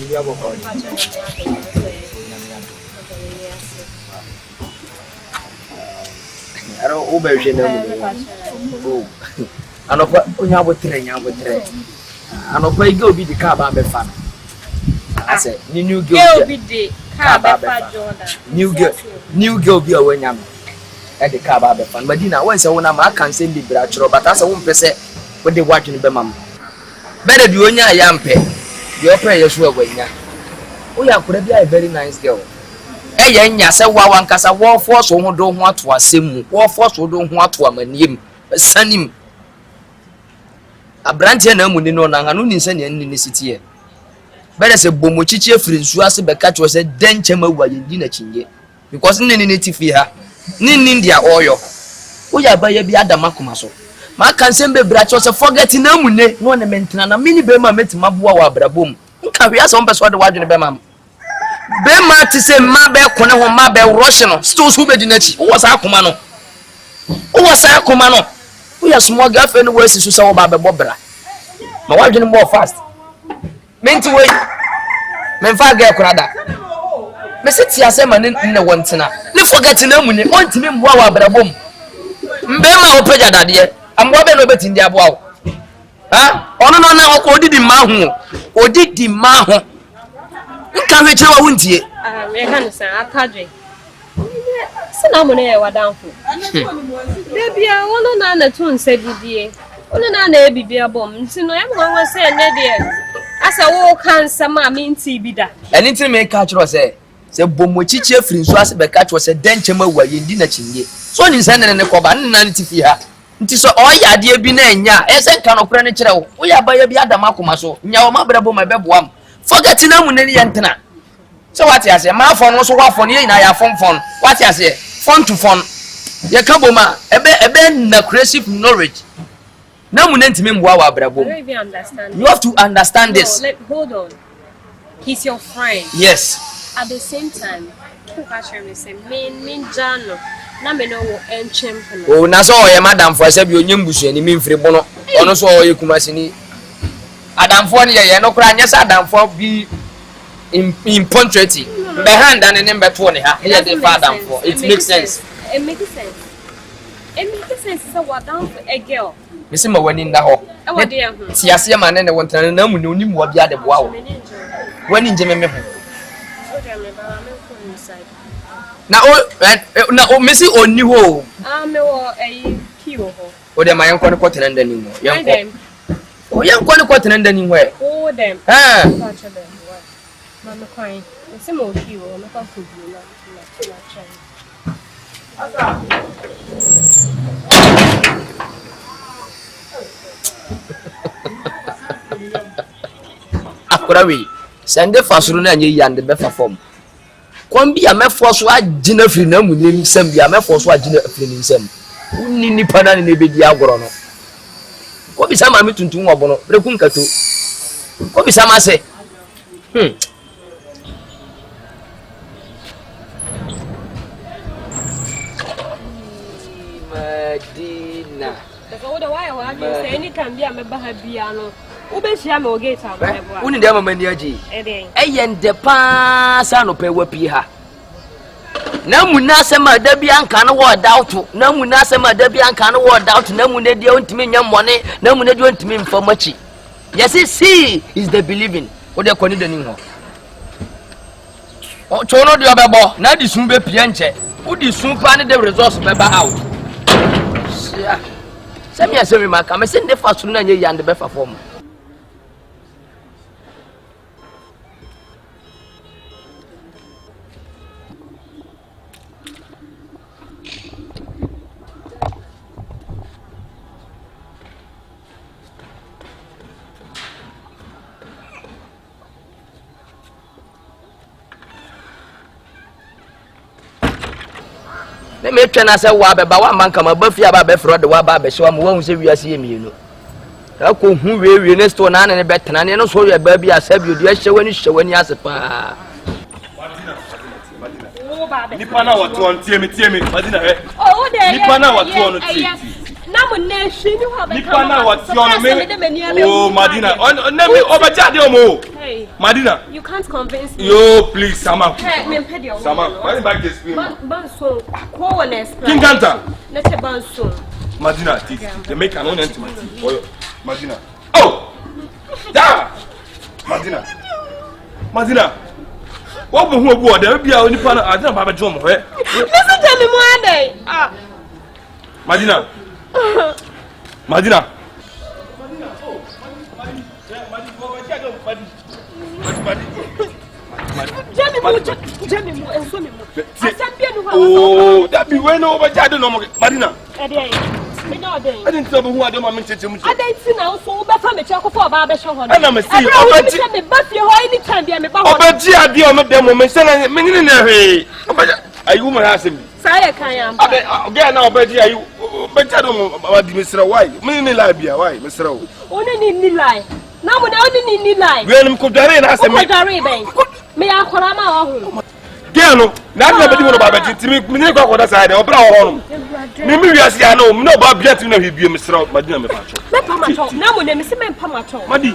bi aboko. Aro ube hwe na mu. Anopa onya botre Anopa ige obi di ka ba be fa. Ase ni new girl obi di ka ba fa Jordan. New girl bi awanya me. E di ka ba be fa. Madina won se wona ma kan se bi bra chiro but ase won pese we dey watch ni be mam. Better be onya ya mpe. The opera yesu awanya. O ya kura bi a very nice girl. Eye nya se wa wankasa wo force ho do ho ato asem. Wo force do ho ato amaniem. Sanim. Abrante na mu ni no na hanu ni se ne ni sitie. Better se bomochichi efiri nsu ase beka cho se denche mawa yendi na chinge. Because ni tifi ha. Ni dia oyo. O ya ba ye bi adama koma so. Ma kan se be bra cho se forget na mu ne no ne mentina na mini be ma metima boa wa brabom. Nka hwe ase on person de wadwene be ma. Be ma ti se ma be kone ho ma be rush no. Still so be di na chi. O wasa akoma no. We are small girlfriend who is so bad bobra. My wife didn't more fast. Meant to wait. Men far girl crada. Me sit here say man in the one tina. Ne forget no money. Want me mwa brabom. Mbema opeja dadie. Amwa be no beti ndi abo. Ha? Ono no na odi di ma ho. Odi di ma ho. Nka we chewa wuntie. Me kan say atadwe. Sina mo na wa danfo. Bebia wono na na tun se bidie. Wono na na ebibia bom. Nti no em wan se ne de. Asa wo kan sama me nti bida. Eni nti me ka chiro se bomochichi efiri nso ase be ka chiro se denche mawa yendi na chinge. So ni nse ne koba nna nti fi ha. Nti so oya ade bi na enya. Ese nka no kura ne kire wo. Wo ya ba ya bi adama akoma so. Nya wo ma brabo ma beboam. Forget na mu ne yentena. So what you say? My phone also what phone? You na your phone. What you say? Phone to phone. You come boma. Ebe na creative knowledge. Na mu nentimi mwa wa brabo. I don't even understand. You have to understand this. No, hold on. He's your friend. Yes. At the same time, who actually me say me jano. Na me no wo enchem. Oh, na so o ye madam for say bi onyem busu ani mi mfiri bono. Ono so o ye kumasi ni. Adam for ni ye no kra nyesa adam for bi in punctuality. Behind and then beto ne ha. Here the father for. It makes sense. It makes sense. So what down for a girl. Missing my wedding da ho. Si ase ma ne won tana na mu ne onim wo bia de boa wo. Wani nje me ho. Na o mesi oni ho. Me wo kiwo ho. O de ma yanko ne kwotena ndani mo. Yanko. O yanko ne kwotena ndani ho e. O dem. Mama crying. It's more kiwo. I'm not going to Akurawi. Sende fasuru na nye yande be fa form. Kwambi ya mefo so agina firi na munim nsam bia mefo so agina firi nsam. Unni nipa na ne bedi agoro no. Ko bi sama mi tuntun wo bono. Breku nkato. Ko bi sama se. Madina. Dafa da waya wa je sai ni kan biya me ba ha biya no. Ube shia me oge ta ba bo. Uni da mama ni aji. Eyende pa sa no pe wapi ha. Na mu na asema da bi anka no wo doubt. Na mu na asema da bi anka no wo doubt. Na mu ne dia ontimi nyam mone. Na mu ne dia ontimi mfa machi. Yes, see is the believing. O de kwani da ni ho. O chono dia bebo. Na di sun be pie nche. O di sun pa ne the resource be ba out. Sia. Semi asemi maka me se ne fa sunu na nye yande be fa form. Me me twa na se wa beba wa man kama ba fia ba be fro de wa ba be hwa mo wa hu se wiase yemienu ka ko hu we ne store na ne betena ne no so ye ba bi asabi odi hwani asepa nipa na watu on tie me Madina he oh de nipa na watu on tie na mo na hwe ni ho ba nipa na watu on me oh Madina on na me obaja de omo Hey. Madina. You can't convince me. Yo, please, Sama. Hey, me pedi o. Sama, why back this film? Banso, ko won explain. King Ganta. Let's banso. Madina, they make an own entity. Madina. Oh! Da! Madina. Madina. What will who are there? Be our only partner. I don't have a job. Listen to me, Monday. Ah. Madina. Madina. Oh, that be when over Madina. I didn't tell who I don't want to tell you. I didn't see now, so better me check for Baba Shon. And I'm a see you. But you anytime be me. But Gia, dear, I'm a demo, my son, and meaning in a way. Are you my husband? Saya Kayam. Again, now, but you, but I don't know about Mr. White. Meaning, Libya, why, Mr. Only need lie. Now, we only need lie. When could I ask me? May I call my Gano, now nobody will about it to me. We go on the side of Brown. Maybe we are saying, no, Bob yet to know he be Mr. Madina. Now, when I'm Missing Pamato, Madi,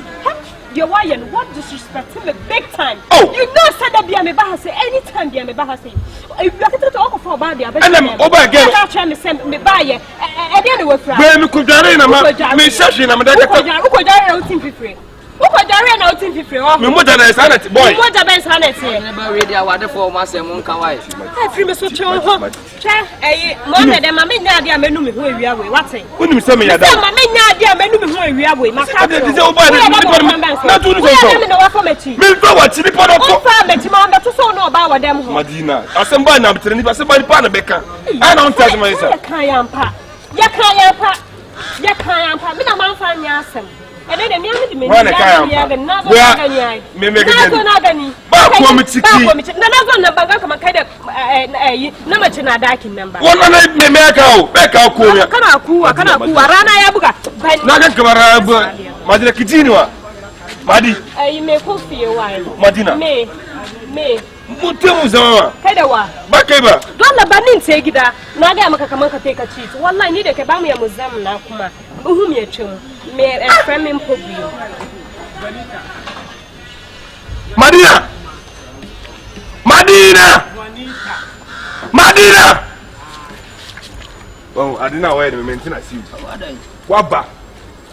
your wife, what disrespect him big time. Oh, you know, said that be a bahase anytime be a bahase. If you are to talk for Barbie, and I'm over again. I'll try to send me by it. And then we're from where we could arena, me session, I'm a free. Who could I know to be free? Me more than a sanity boy. What a best sanity. Never read our water for myself, Monkawai. I feel me so chill. Mother, then my men nadia menu me who we are with. What's it? When you send me a dog, my men nadia menu me who we are with. My cat is over. Not to the me forward to the pot of family, Mamma, to so know about them. Madina, I send by now to somebody partner Becca. I don't touch myself. Yakayampa. Yakayampa. Yakayampa. Me na man fan yasem. And then me me make it. Back from Chiki. Na banga kama kaida na machina daki number. One me make out. Back out ko. Kana ku rana ya buga. Na ga kamara Madina kitini wa. Madi. Me ko fie wa. Madina. Me. Mutemu zawa. Kaida wa. Bakaiba. Don la banin sai gida. Na ga maka kaman ka take ka ci. Wallahi ni da ke ba mu ya muzam na kuma. Uhum ya twem. Me friend me pobio. Madina. Oh, I didn't know where the maintain as you. Waba.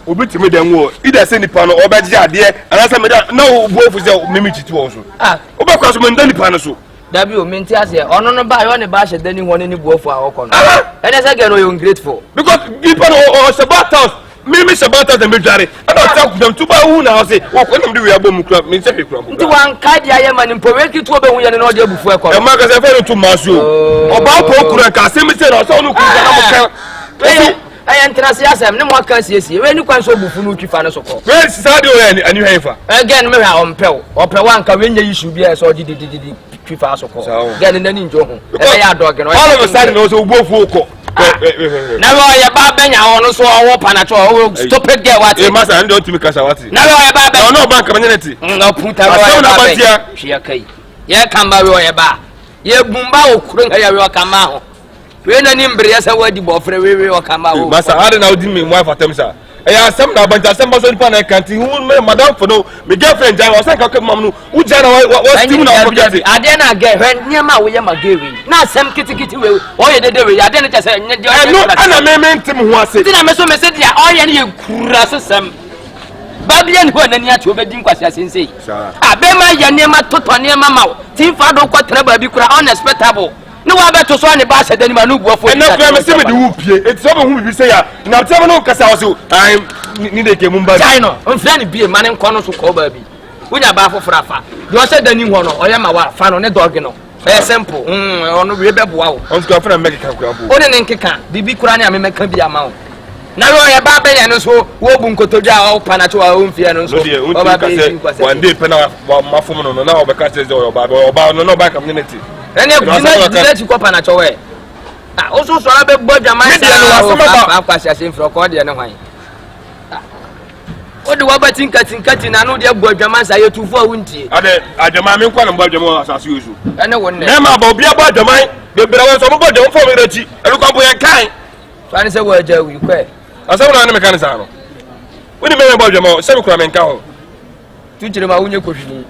Obiti me dem wo. Either say nipa no obeji ade and answer me that no both say mimi chitu also. Ah, obekwa so me ndani pa no so. Dabi o menti ase ono no ba yo ne ba shedani woni ni buofo awoko no. And say get no you ungrateful. Because people or sabatas mimi sabatas dem bedware. And I talk them to ba hu na say wo kwem de we abom kura me say kura. Nti wan ka dia ye mani mpo we kitu obe hu ye ne no de bufu ekọ. E ma ka say fe to maso. Oba po kura ka say me say no so no kura na mo ka. I entrance asem ne mo aka siesie we ni kwan so bufu no twifa ne sokọ. We sisa de o ani hwefa. Again me ha ompew. Opew anka we nya issue bia so didi twifa sokọ. Again nani njo ho. E ya dog no. All of a sudden no so buofu okọ. Na we ye ba benya ho so owo panacho owo stupid girl what. E master don't me kasa what. Na we ye ba benya no bank community. No puta we ba benya. Hwe kai. Ye kamba we ye ba. Ye bumba okuru nga ye we kamba ho. We na ni mbre ya sa wadi bofre we kamba ho. Master how na odi me wife atem sa. E ya sam na banja sam so nipa na kanti hu me madam for no me girlfriend jai was like mam no u jai na was team na object. Ade na ge hwen niam we ye magewi. Na sam kitikiti we o ye dede we ade na chese nye de. No ana me ntim ho ase. Ti na me so me se dia o ye na ye kura so sam. Babian ho na ni ati obedi nkwasi asensei. Abema ye niam toto niam ma. Ti fa do kwatra ba bi kura unexpectable. No wa beto so ne ba sedani ma no buofo. Na kura me se me de wu pie. Eti so be hu bi se ya. Na tell me no kasa so I ni de ke mu ba. Jai no, onfia ne bie ma ne nko no so ko ba bi. Unya ba fofora fa. De o se dani ho no, o ye ma wa fa no ne dog no. Very simple. Ono we be boa o. On go for make kan kura bo. O ne nkeka, bibi kura ne amemeka bi ama o. Na we o ye ba be ya no so wo bu nkotodwa o panacho wa o mfia no so. O ba be one day pena ma fom no na o be ka say o ba no ba community. Ene gina ti ko panacho we. Ah, o so so be bodwaman sa o fa kwasi asen fro ko de ne hwan. O de wabati nkati na no de bodwaman sa ye tufo wuntie. Ade adwaman me kwa na bodwaman asase yusu. Ene wonne. Na ma ba obi abodwaman be bra we so mo bodwaman fo me rachi. E ko bo ye kan. So ani se wo aja wi kwe. Asabu na ne me kan sa no. Woni me bodwaman se me kura me nka ho. chire ma wunye kohwini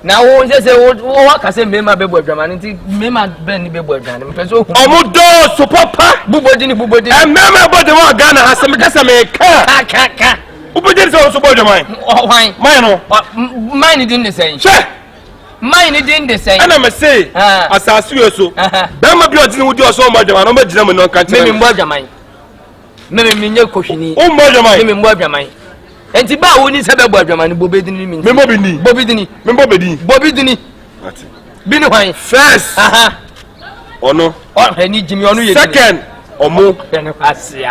na wo se wo ka se mema bebo adwamane nti mema ben ni bebo adwane mpeso hu omudo so papa bubodini e mema body wa Ghana ha me kasa me ka ubodini so bo adwamane why mine no mine din the same she mine din the same ana me say asasu yeso bema bi odini wudi oso mo adwamane no ma gina me no kan me mbo adwamane me nye kohwini o mbo adwamane me mbo adwamane enti ba woni se bebo adwamane bobedini mi me bobedini bini hwan first ono ni jimi onu ye second omo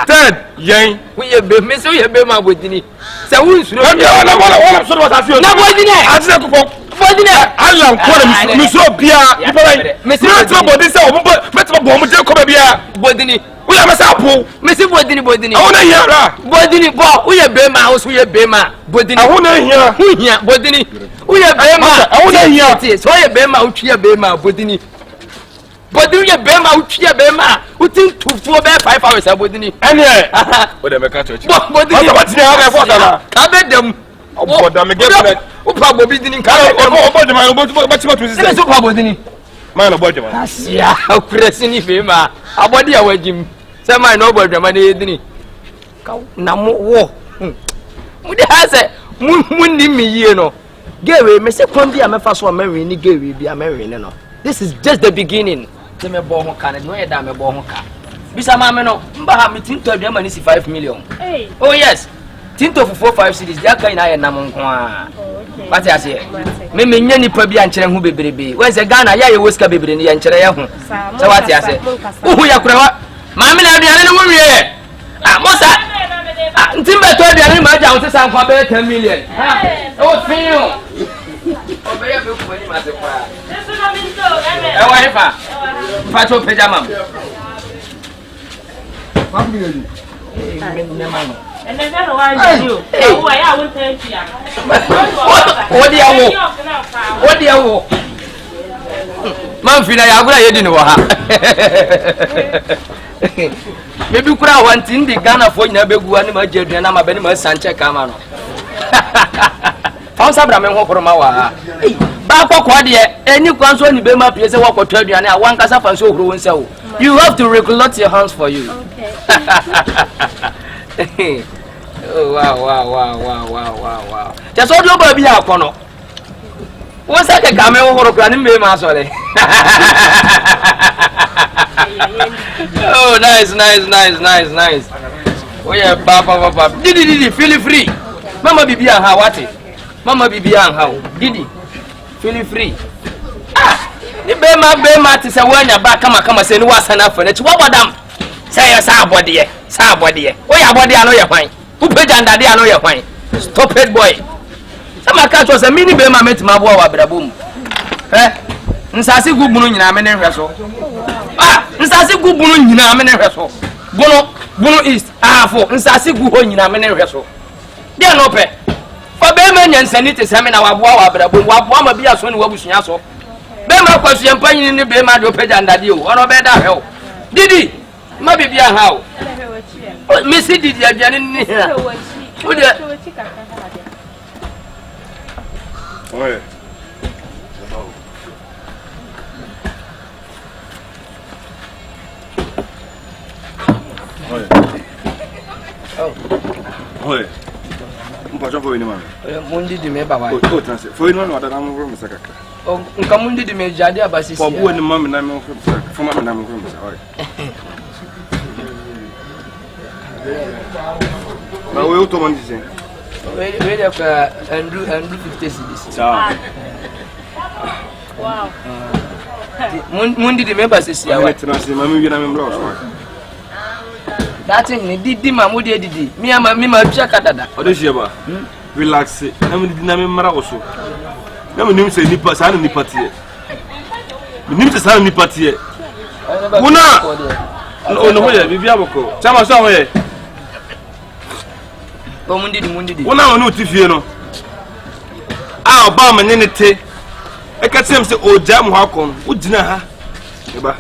third yen we ye be me so ye be ma bodini se won suro wala so wata fio na bodini atse ko bodini Allah ko mi so bia ipa me so bodini se omo me to bo mo je ko bia bodini we ya masa po me si bodini awona hia bodini bo we ye be ma so ye be ma bodini awona hia bodini we ye be ma awona hia so ye be ma utwe be ma bodini ye be ma utwe be ma utin tufuo be 5 hours bodini ene o de me ka church bodini ba ti ha be for sana abedam oboda me get me o pa bodini ka o jama o ba ti ma tu se so pa bodini ma no bo jama asia okuresi ni be ma abodi awajim se ma no bo jama na yedini na mo wo mu de ha se mun ni mi yie no gewe me se kon bia me fa so amewe ni gewe bia amewe ne no this is just the beginning te me bo ho ka na no ye da me bo ho ka bisa ma me no mba ha me tinto adwa ni si 5 million oh yes tinto for 4-5 cities dia kan na ye nam nko a pati ase me nya nipa bia nkyere ho bebrebe we se Ghana ya ye woska bebre ni ye nkyere ye ho se wati ase uhu ya kura wa ma me na aduane no wie mosa ntimbe to aduane ma ja ho se san kwa be 10 million o finu o be ya be ko ni ma se kwa e wa hefa fa to pejama Odi awo man fina ya gura yedi ni wo ha bebi kura wanti ndi Ghana fo nyina begu ani ma jedua na ma bani ma sanche kama no fa sabra me ho koroma wa ba kokko de eni kwanso ni be ma pie se wokoto aduane a wan kasa fa so horo won sewo you have to recollect your hands for you okay oh wow just audio ba bi akono won sa ke kame ho horo kra ni me ma so le oh nice oh yeah papa didi feel free mama bibi an ha wati mama bibi an ha didi feel free ni be ma ti se wanya ba kama se ni wasana fa na chi wabodam say ya sa abode o ya abode ano ye kwan u peja ndade ano ye kwan stop it boy sama ka cho se mini be ma metima bo wa brabom nsase gubunu nyina me ne hweso nsase gubunu nyina me ne hweso bunu east afo nsase gu ho nyina me ne hweso de no pe fa be ma nyansani te se me na waboa wa brabom waboa ma bia so ne wabusunya so be ma kwasu yempa nyini ne be ma de peja ndade o ono be da hwe didi ma bibia ha o Missy didi aduane ni ha o de oye oye mpacho fo ni mama mundi di me baba o transe fo ni mama wadana mo mo sakaka o nka mundi di me jade abasisi fo bu ni mama na me fo sakaka fo mama na me fo sakaka oye ma we o to mon dise we dey for Andrew 50 cedis wow mundi di me basisi ya wa transe mama wi na me mlo so that thing didi mamudi didi mi ma twa kadada odeshi ba relax na me didi na me mara oso na me nim se nipa sa na nipa tie me nim se sa na nipa tie wona no hoye bibi aboko chama so hoye o mundi wona wona otifie no a oba ma nyene te e ka tem se oja mu hakon ugina ha eba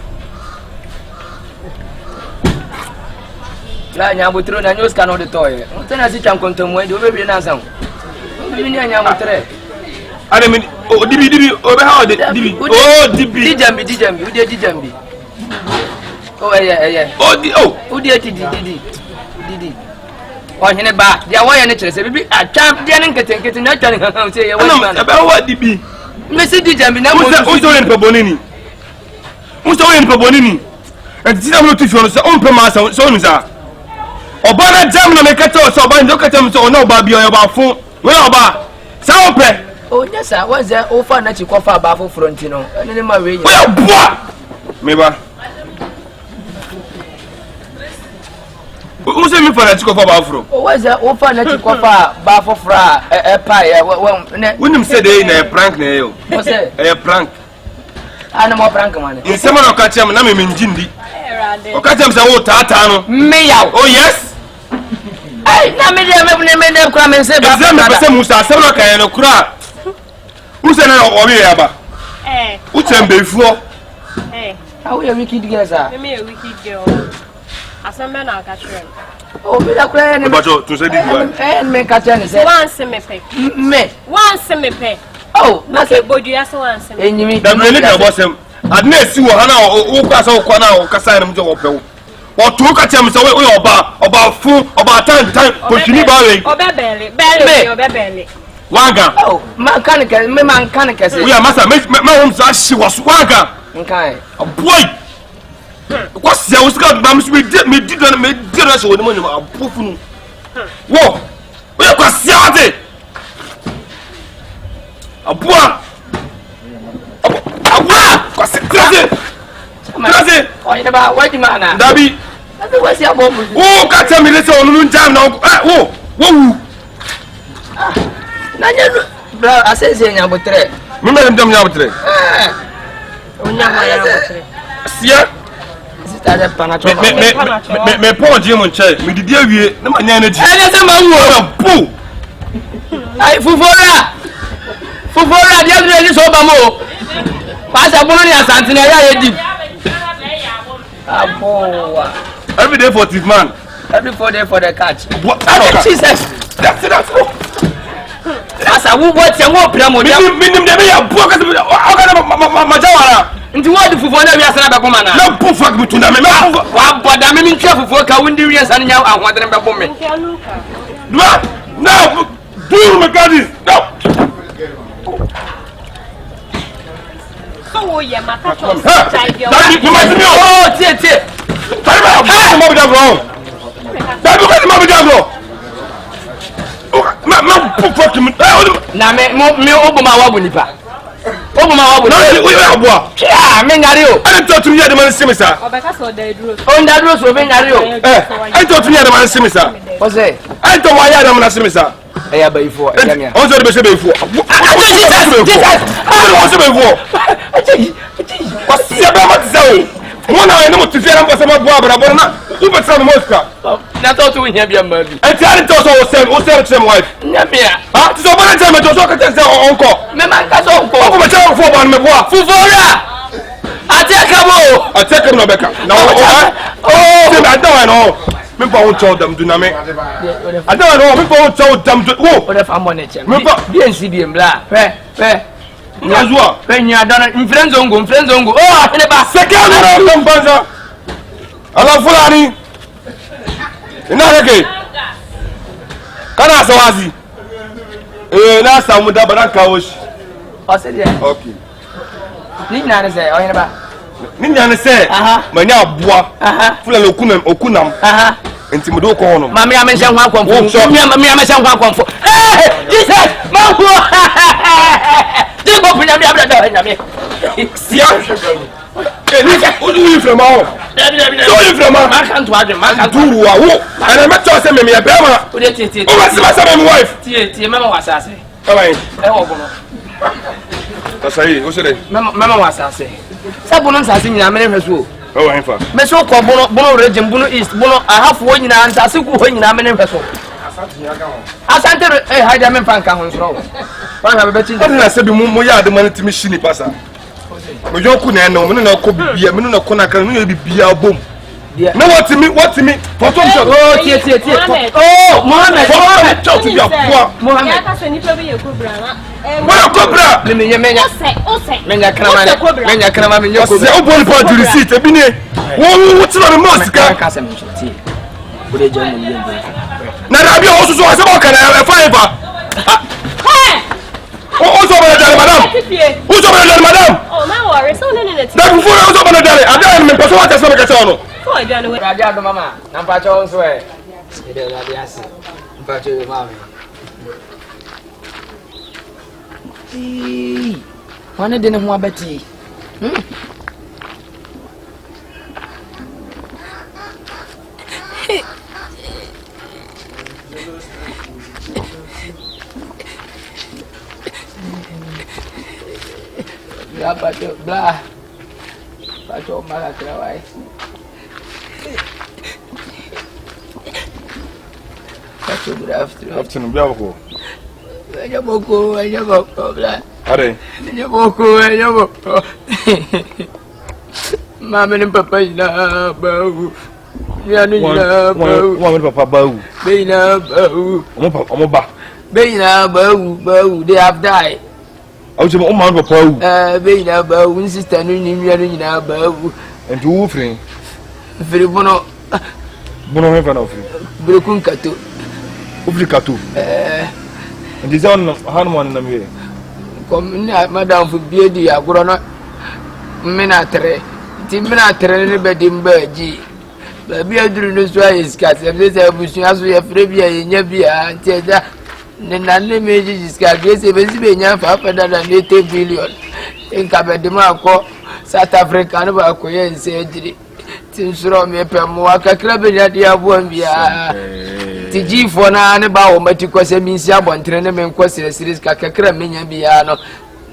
La nyabutro na news cannot the toy. Tena si chan kontomo de obebi na san. Obebi ni nyabutre. Ade me dibi obe ha de dibi. Oh dibi. Dijambi, udi dijambi. Oh yeah. Udi didi. Oh hene ba, dia wo ye ne kire se bibi atwa dia ne nketenkete na atwa ne kan se ye wo ma. Ebe wa dibi. Me si dijambi na mo. Unso yen pebonini. Enti na mo tu fi ono se on pe ma so onu sa. Oba na jam na me kete o so oba ndo kete mo so ona oba bi o ba fun. We oba. Sa o pe. Oh nyasa, waza o fa na chi kofa ba fo front no. Ene ma we nya. We boa. Me ba. Unso mi fa na chi kofa ba fro. O waza o fa na chi kofa ba fo fra pa ya ne. Wonim se dey na prank na yo. O se Prank. Ana mo prank man. Nsema na ka chem na me njindi. O ka chem se wo tata no. Me yaw. Oh yes. Ai na me de kura me se ba. Exam me pese musa asem na kan no kura. Use na o bi ya ba. Uche mbefuo. How you wicked girl sir? Me a wicked girl. Asamba na ka tren. Oh me da kura ne. Bacho tun se di ba. Me ka tren se. Once me pe. Once me pe. Oh, na okay, bodu ya so once me. Enyimi. Da me ni ka bosem. Adna esi wo ha na wo kwa so kwa na wo kasa na mje wo pe wo. O tu ka chem se wo oba fu oba tan ko tini ba we. Obebele. Wanga. Oh, man kan ke se. We are masa me hom sa shi was wanga. Nkai. Boy. What's the Oscar Bams we did us when money are pufun. Whoa, we are Cassiate. A bois. Oh, you about what man? Dabi. What's your bomb? Oh, can't tell me this on time now. Whoa. Nanya, bro, I say, Yabutre. Remember them, Yabutre. Sia. Me poor Jim on chair. Me did you no man energy. Pooh. I Fufora, the other is Obamo. Pass a bonnet as Anthony. Every day for this man. Every 4 days for the catch. What? Jesus. That's it. As I will watch and walk. Minimum, they are broken. Into what the Fufona we are saying about Commander. No, poof, fuck me to them. But I'm in careful for Kawindians and now I want them back for me. No, do McCarthy. No. So yeah, my catch on oh, tie. Na me oboma wa bonipa. Oboma wa bonipa. We are boa. Yeah, me ngari o. I don't to hear the man simisa. Obeka so dey duro. On that road so be ngari o. I don't to hear the man simisa. What's it? I don't why the man simisa. Eh ba ifo. Also the be ifo. What's the about so? One I know to fear about some boa na. Who but some Moscow. Na to to hia bia ma bi. I tell it also same wife. Nyamia. Ah, so by the time to so ka tell uncle. Me man ka so uncle. Uncle me tell for ban me boa. Fufora. Attack him no beka. Now oh, I don't know. Me pa won tell them do na me. I don't know. Me pa won tell them do. Oh, what if I'm on it? Me pa BNC bi mbla. Fe. Nyazua. Fe nya dona mfrenzongo. Oh, ene ba. Second no mbanza. Ala fulani. Ina reke. Kana sawazi. Na samu da baran kawo shi. O se dia. Okay. Ni na se o ene ba. Ni nya se. Manya aboa. Fulani okunam. Enti mo do ko hono. Ma me amehye ho akwamfo. Me amehye ho akwamfo. Jesus! Mambo! Digo punya me abra da me. Sia. O du ifre ma o. So ifre ma. Ma kan to adwe, ma kan to. Du wa wo. Ana me to se me be ma. O de tie. O ba se ma se me wife. Tie mama wasase. Bye. E wo bono. Tasai, o se de. Mama wasase. Sa bono nsase nyina me ne hweso. O wa nfa. Me so ko bono region bono east bono ahafo wo nyina nsase ku ho nyina me ne hweso. Asante haida me fanka ho nsoro. Wan ha be bechi. O na se bi mo ya de man timi shini pasa. Mo yo ku na no, me na ko bibia, me na ko na kan, me bibia bom. No, what to me? For some shot. Oh, tie. Oh, Mohammed. Talk to your poor Mohammed. What a cobra! Menya. Menya krama menya Say, oh, boy, for the receipt. What's the most? Kasem tie. Wo de jam mo yendo. Na rabi also so ase o kana five. Oh, so madam. Who's over madam? Oh, my worry. So no. That before I was over there. I don't remember so what I saw ka no. Oh, I don't know. Raja do mama. Na pa cho so e. Ide raja ase. Pa cho mama. Wane de ne ho abati. Blah. Pacho mala krawai. Pacho good afternoon. Biako. Enya boko blah. Are. Enya boko. Mama and papa ina bau. Ya ni na bau. One papa bau. Be na bau. Omo ba. Be na bau. They have died. I was my mama papa. Be na bau. Sister ni ya ni na bau. And two free. Very bono. Bono heaven of you. Brokun kato. Ufrikatu. And this on Hanman in the Come madam for beardy, I grown up minatre. Timinatre, anybody in Bergy. Baby, I do not try his cat. If this is as we have Frebia in Yabia and tell that. Then I made this cat, yes, if it's been enough after that, 80 billion. In Cabedemaco, South Africa, and Bacoya and surgery. Since Rome, Pemwaka Club in Yadia Bombia. TG for na ne ba wo matiko se minsi abontre ne menkwose series kakakra menya bia no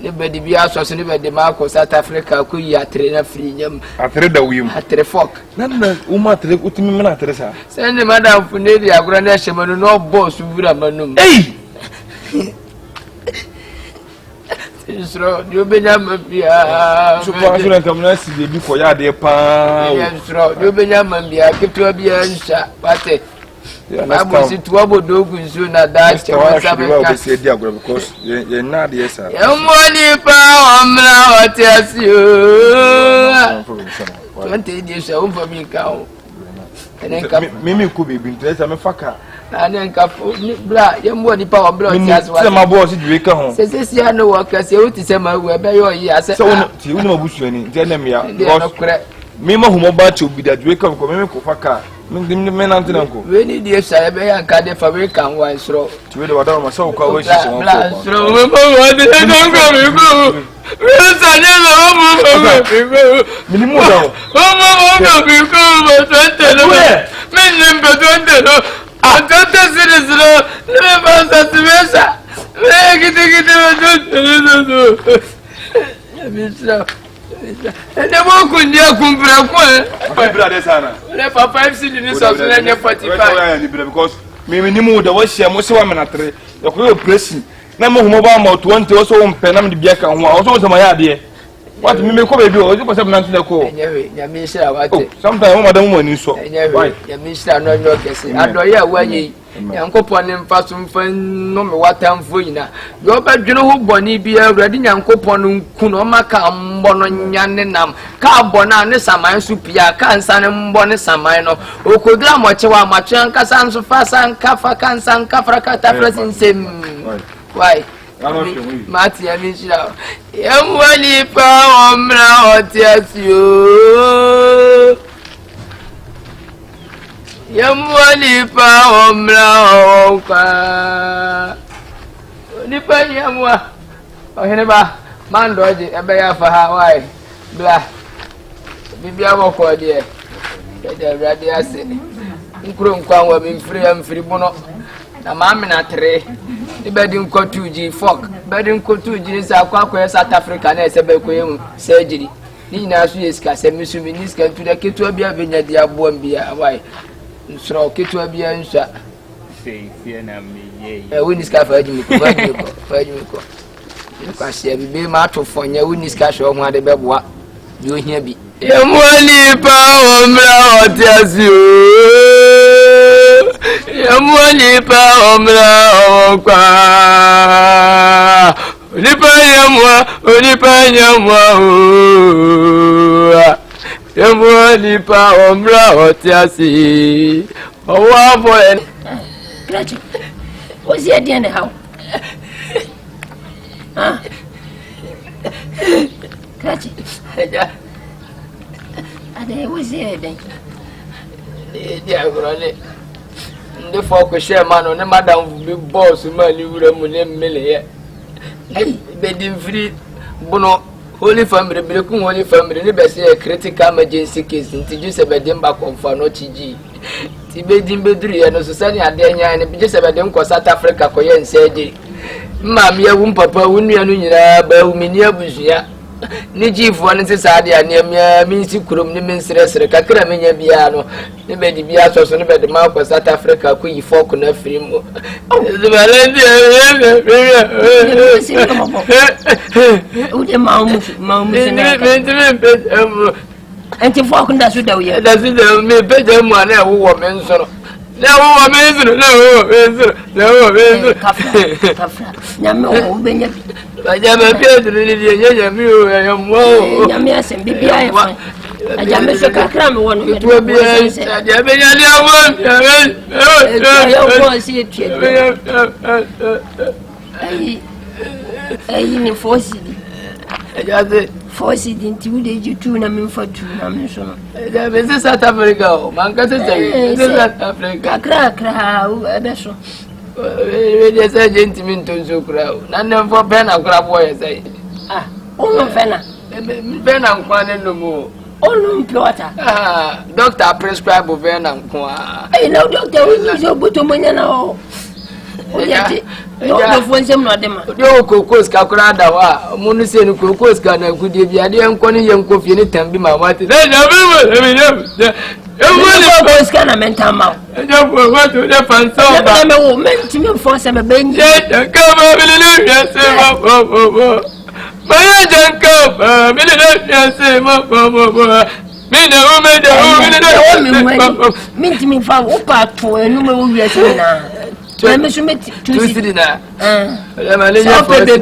ne bedi bia so ne bedi ma ko South Africa ko yi atre na free nyam atre da wim atre fok na uma atre utimi mena atre sa se ne madam funedi agora na hemanu no boss vura manum Isro dio benya mabia so kwa so na kamna si bebi ko ya de pa Isro dio benya mabia keto bia nsa pate Bible si tuwabo dogu nso na dache wasabeka say dia agora because ye na de yes sir Yamoni pa omra otiasio Wante di sha umfa mi ka o mimi ku bebi ntresa me faka na nenka ni bra yamoni pa omra otiasio se ma boss di weka ho se si ano waka se uti se ma we be yo yi ase se won ti won ma busuani je na me ya mimi humo ba che obi da weka ko mimi ko faka me nanti nanko we ni die sa be ya ka de fabrika wan sro ti we de wada ma se ko wa shi so bla sro we mo wa de nanko mi ko we sa ne lo mo mini mo da mo mi ko mo tante lo me nem be tante lo tante sire ne ba sa simesa me gite mo ya mi sro ene mo kundia kumpra kwa bra de sana le fa 5 cd ni so so na 45 because me ni mu da wo hia mo se wa menatre ya ko pressing na mo humo ba ma 20 o so wo mpe na me de bia ka ho o so so ma ya de what me ko be bi o so na ntine ko enyewe ya mi shira wate sometimes mo madam mo ni so enyewe ya mi shira no nyo kese adoye awanyi Yankopon mfa so mfa no me watamfo nyina yo ba dwene ho boni bia awrade Yankopon nku no maka mbo no nyane nam ka bona ne saman su pia ka nsa ne mbo ne saman no okodra mo chewa macho ankasa nso fa san kafa kan san kafra ka tafrasin sem why Mati ya mishira yamwali pa omra otiasio Yamwali pa omra oka Nipa yamwa ohene ba mandoje ebe ya fa Hawaii bla bibia woko de de radio ase nkuro nkwan wa mfiri bono na maame na tre ibedi nko 2G fok bedi nko 2G sa akwa South Africa na ese be koyem surgery ni na so yeska se misumi ni ska tu da ketu bia benya dia boam bia Hawaii nsro ketu bia nsa fie na me ye woni ska faji mi ko kwase bi ma to fonya woni ska hwe ho ade beboa bi ohia bi Yamwani pa omra otiasio. Yamwani pa omra okwa. Onipa yamwa Yamwani pa omra otiasi. Owa boy. Grachi. What's the idea how? Grachi. Ade what's the idea? Dia grole. Nde foko share man on madam be boss man ni wura mu ne mele. Bedim free bono holy family brekum holy family ni be say critical emergency case nti ju se bedim ba konfa no tiji ti bedim beduru ye no so sani ade nya ne bi se bedim ko South Africa ko ye nseje mma me wu papa wu nua no nyira ba wu mini abusua ni jifo ne se saade ane mi si kurom ni mensresre kakra menya bia no ne bedi bia so ne bedi ma ko South Africa ko yi fok na firim Ude maumu anti fok nda su da uye da su da me beje mu ana wo mensoro na wo mensoro kafra nyame o benya Ajame Pedro ni nyame o yamo nyame asem bibia ya fa ajame so kakra me wono me to bia ajame nyale awon ya wo si etue ai ni fosidi ajade fosidi nti ude jitu na me mfa tu na me so no ajame se South Africa o man ka se South Africa kakra abeso we say gentleman to so kra na nem for pen akra boy say onu fena pen ankwa ne no mo onu plota doctor prescribe pen ankwa no doctor we so buto monya na o yati no do fonsem no dem do kokos ka kra da wa munu se ni kokos ka na gudie bia de enko ni yenko fie ni tambi mama ti na Everybody is gonna mental mal. What to the fan so bad? Me wo menti me force me benji. Come on, my janko, minti mi fa opa to enu me wo wiase na. Me so me tu na. La manager for the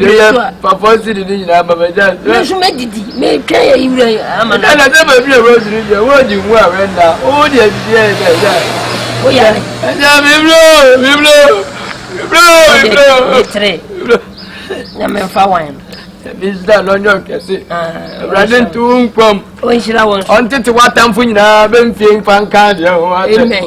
na baba jan. Me so me didi, me try iwure amana. Na se me bi rose ni je, wo di mu arenda. O di e da. O ya. Ja mi bro. Tre. Na me fa wan. Bizda lonyo kese. Radin tu nkom. O nshira won. Ontete watamfu nyina be mfie fanka de ho ate. Amen.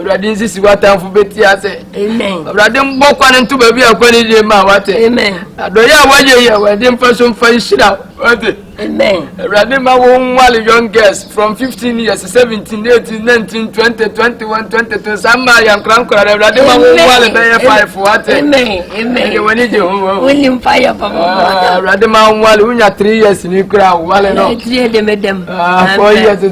Radin sisi watamfu beti ase. Amen. Radin mbokwa ne ntu ba bi akwani de ma wate. Amen. Adoya waje ya wadin faso mfa nshira wate. Amen. Radin ma wo nwale young girls from 15 years 17 18 19 20 21 22 sama ya nkran Radin ma wo nwale be 5 wate. Amen. Amen. Ene wani je ho. William fire papa. Radin ma nwale unya 3 years ni kura wale no. 3 de medem. 4 years to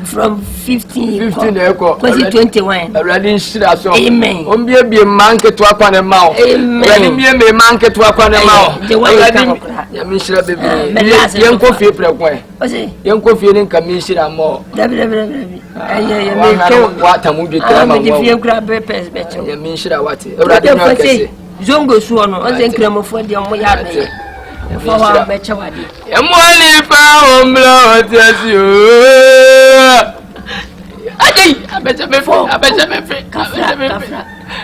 from 15 eko. 21. Radin shira so. Amen. Ombie bie manke to akwa ne ma. Amen. Radin bie me manke to akwa ne ma. Radin ya mi shira bebe. Yen ko fie prekwan. Yen ko fie ni nka mi shira mo. Aye me ko wata mu bi kra ma. Me fie kra be pes be che. Ya mi shira wate. Radin no kese. Zongo suo no, o zen kramofo de mo ya be. Fawa be che wade. Yamwani pa omla otiasi o. Ajay, abeje me kafra.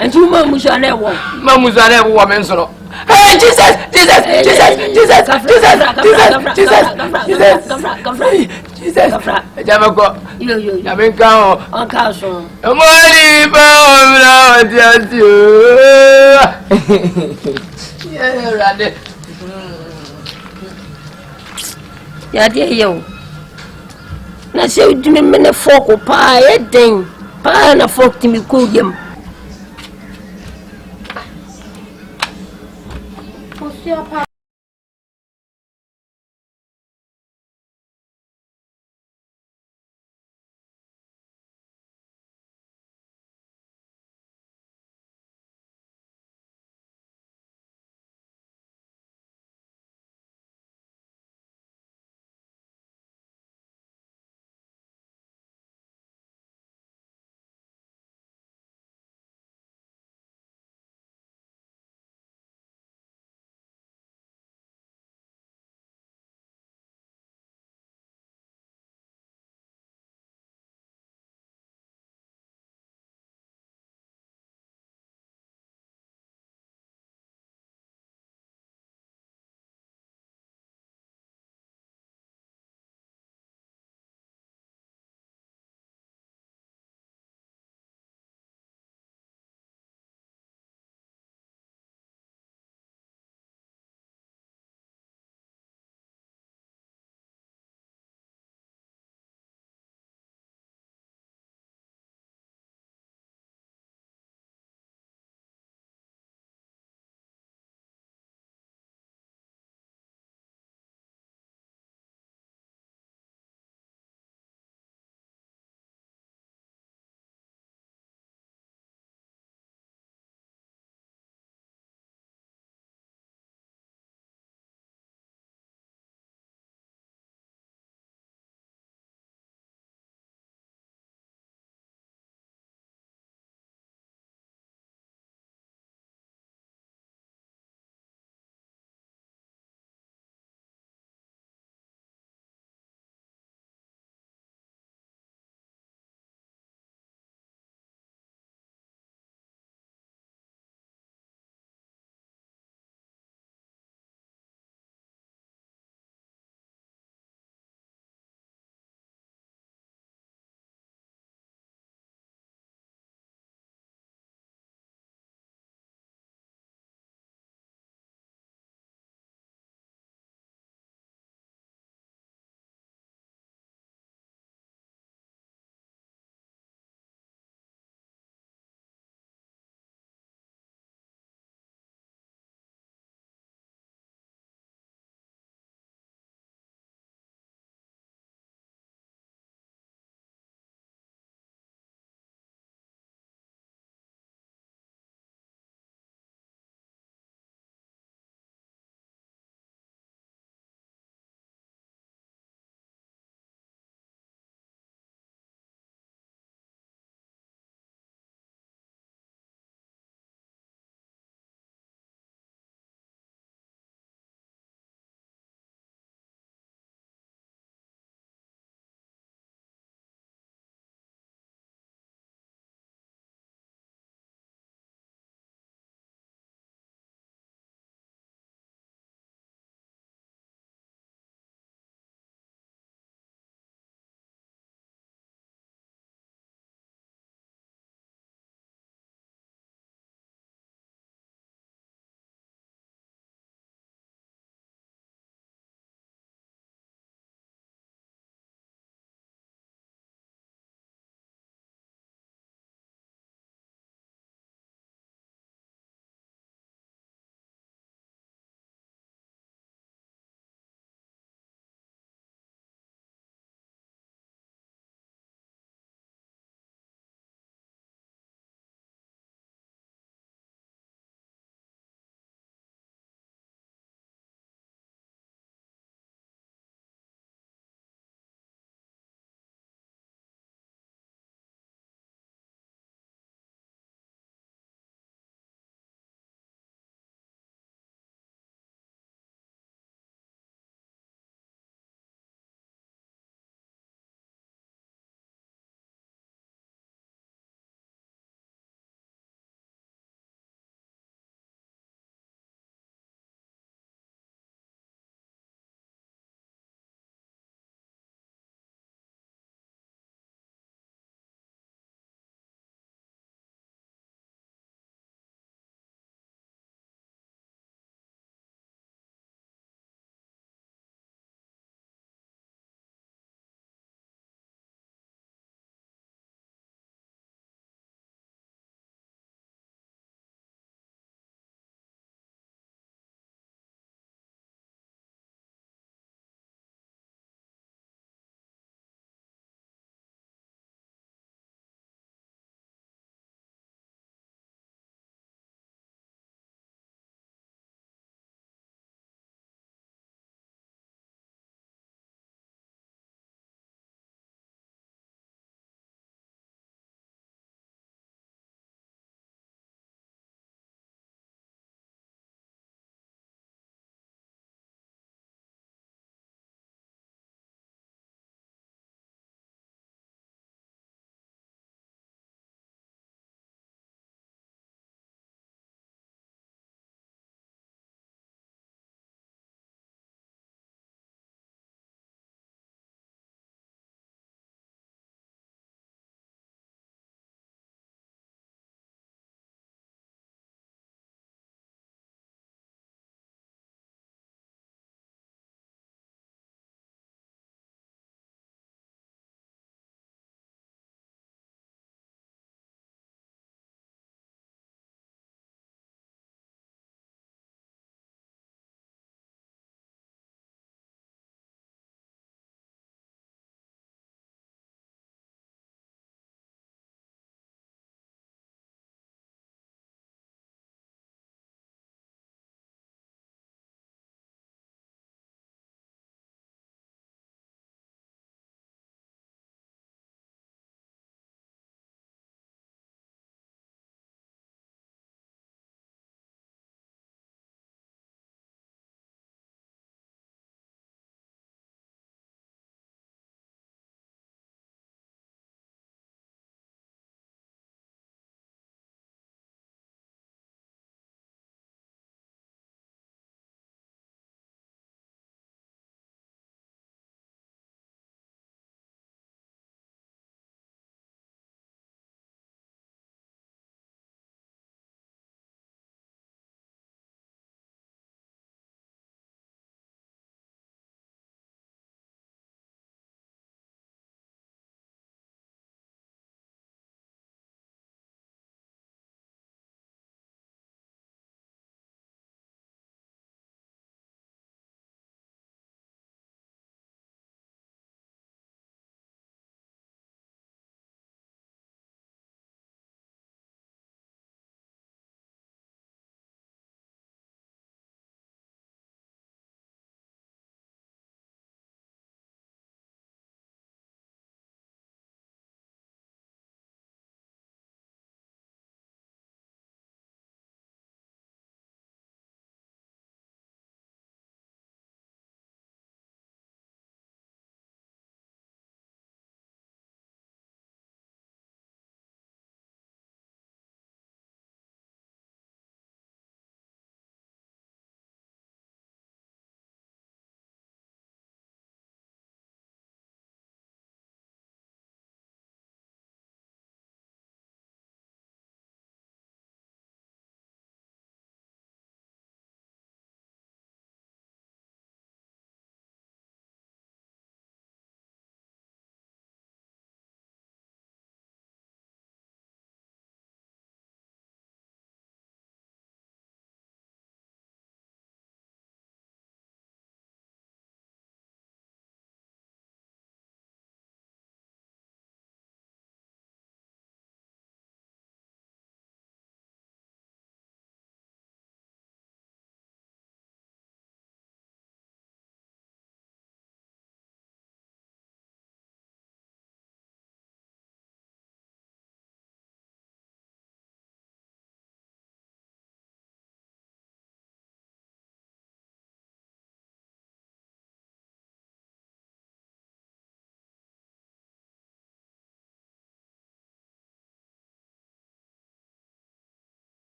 Entu ma musane wo. Ma musane wo men soro. Hey Jesus. Jamako. Yo. Ya men kan o. On ka so. Yamwani pa omla otiasi o. Yeah, rade. Ya de yo. Na se udime mene foko pa e den. Pa na fok timi ko yem. Monsieur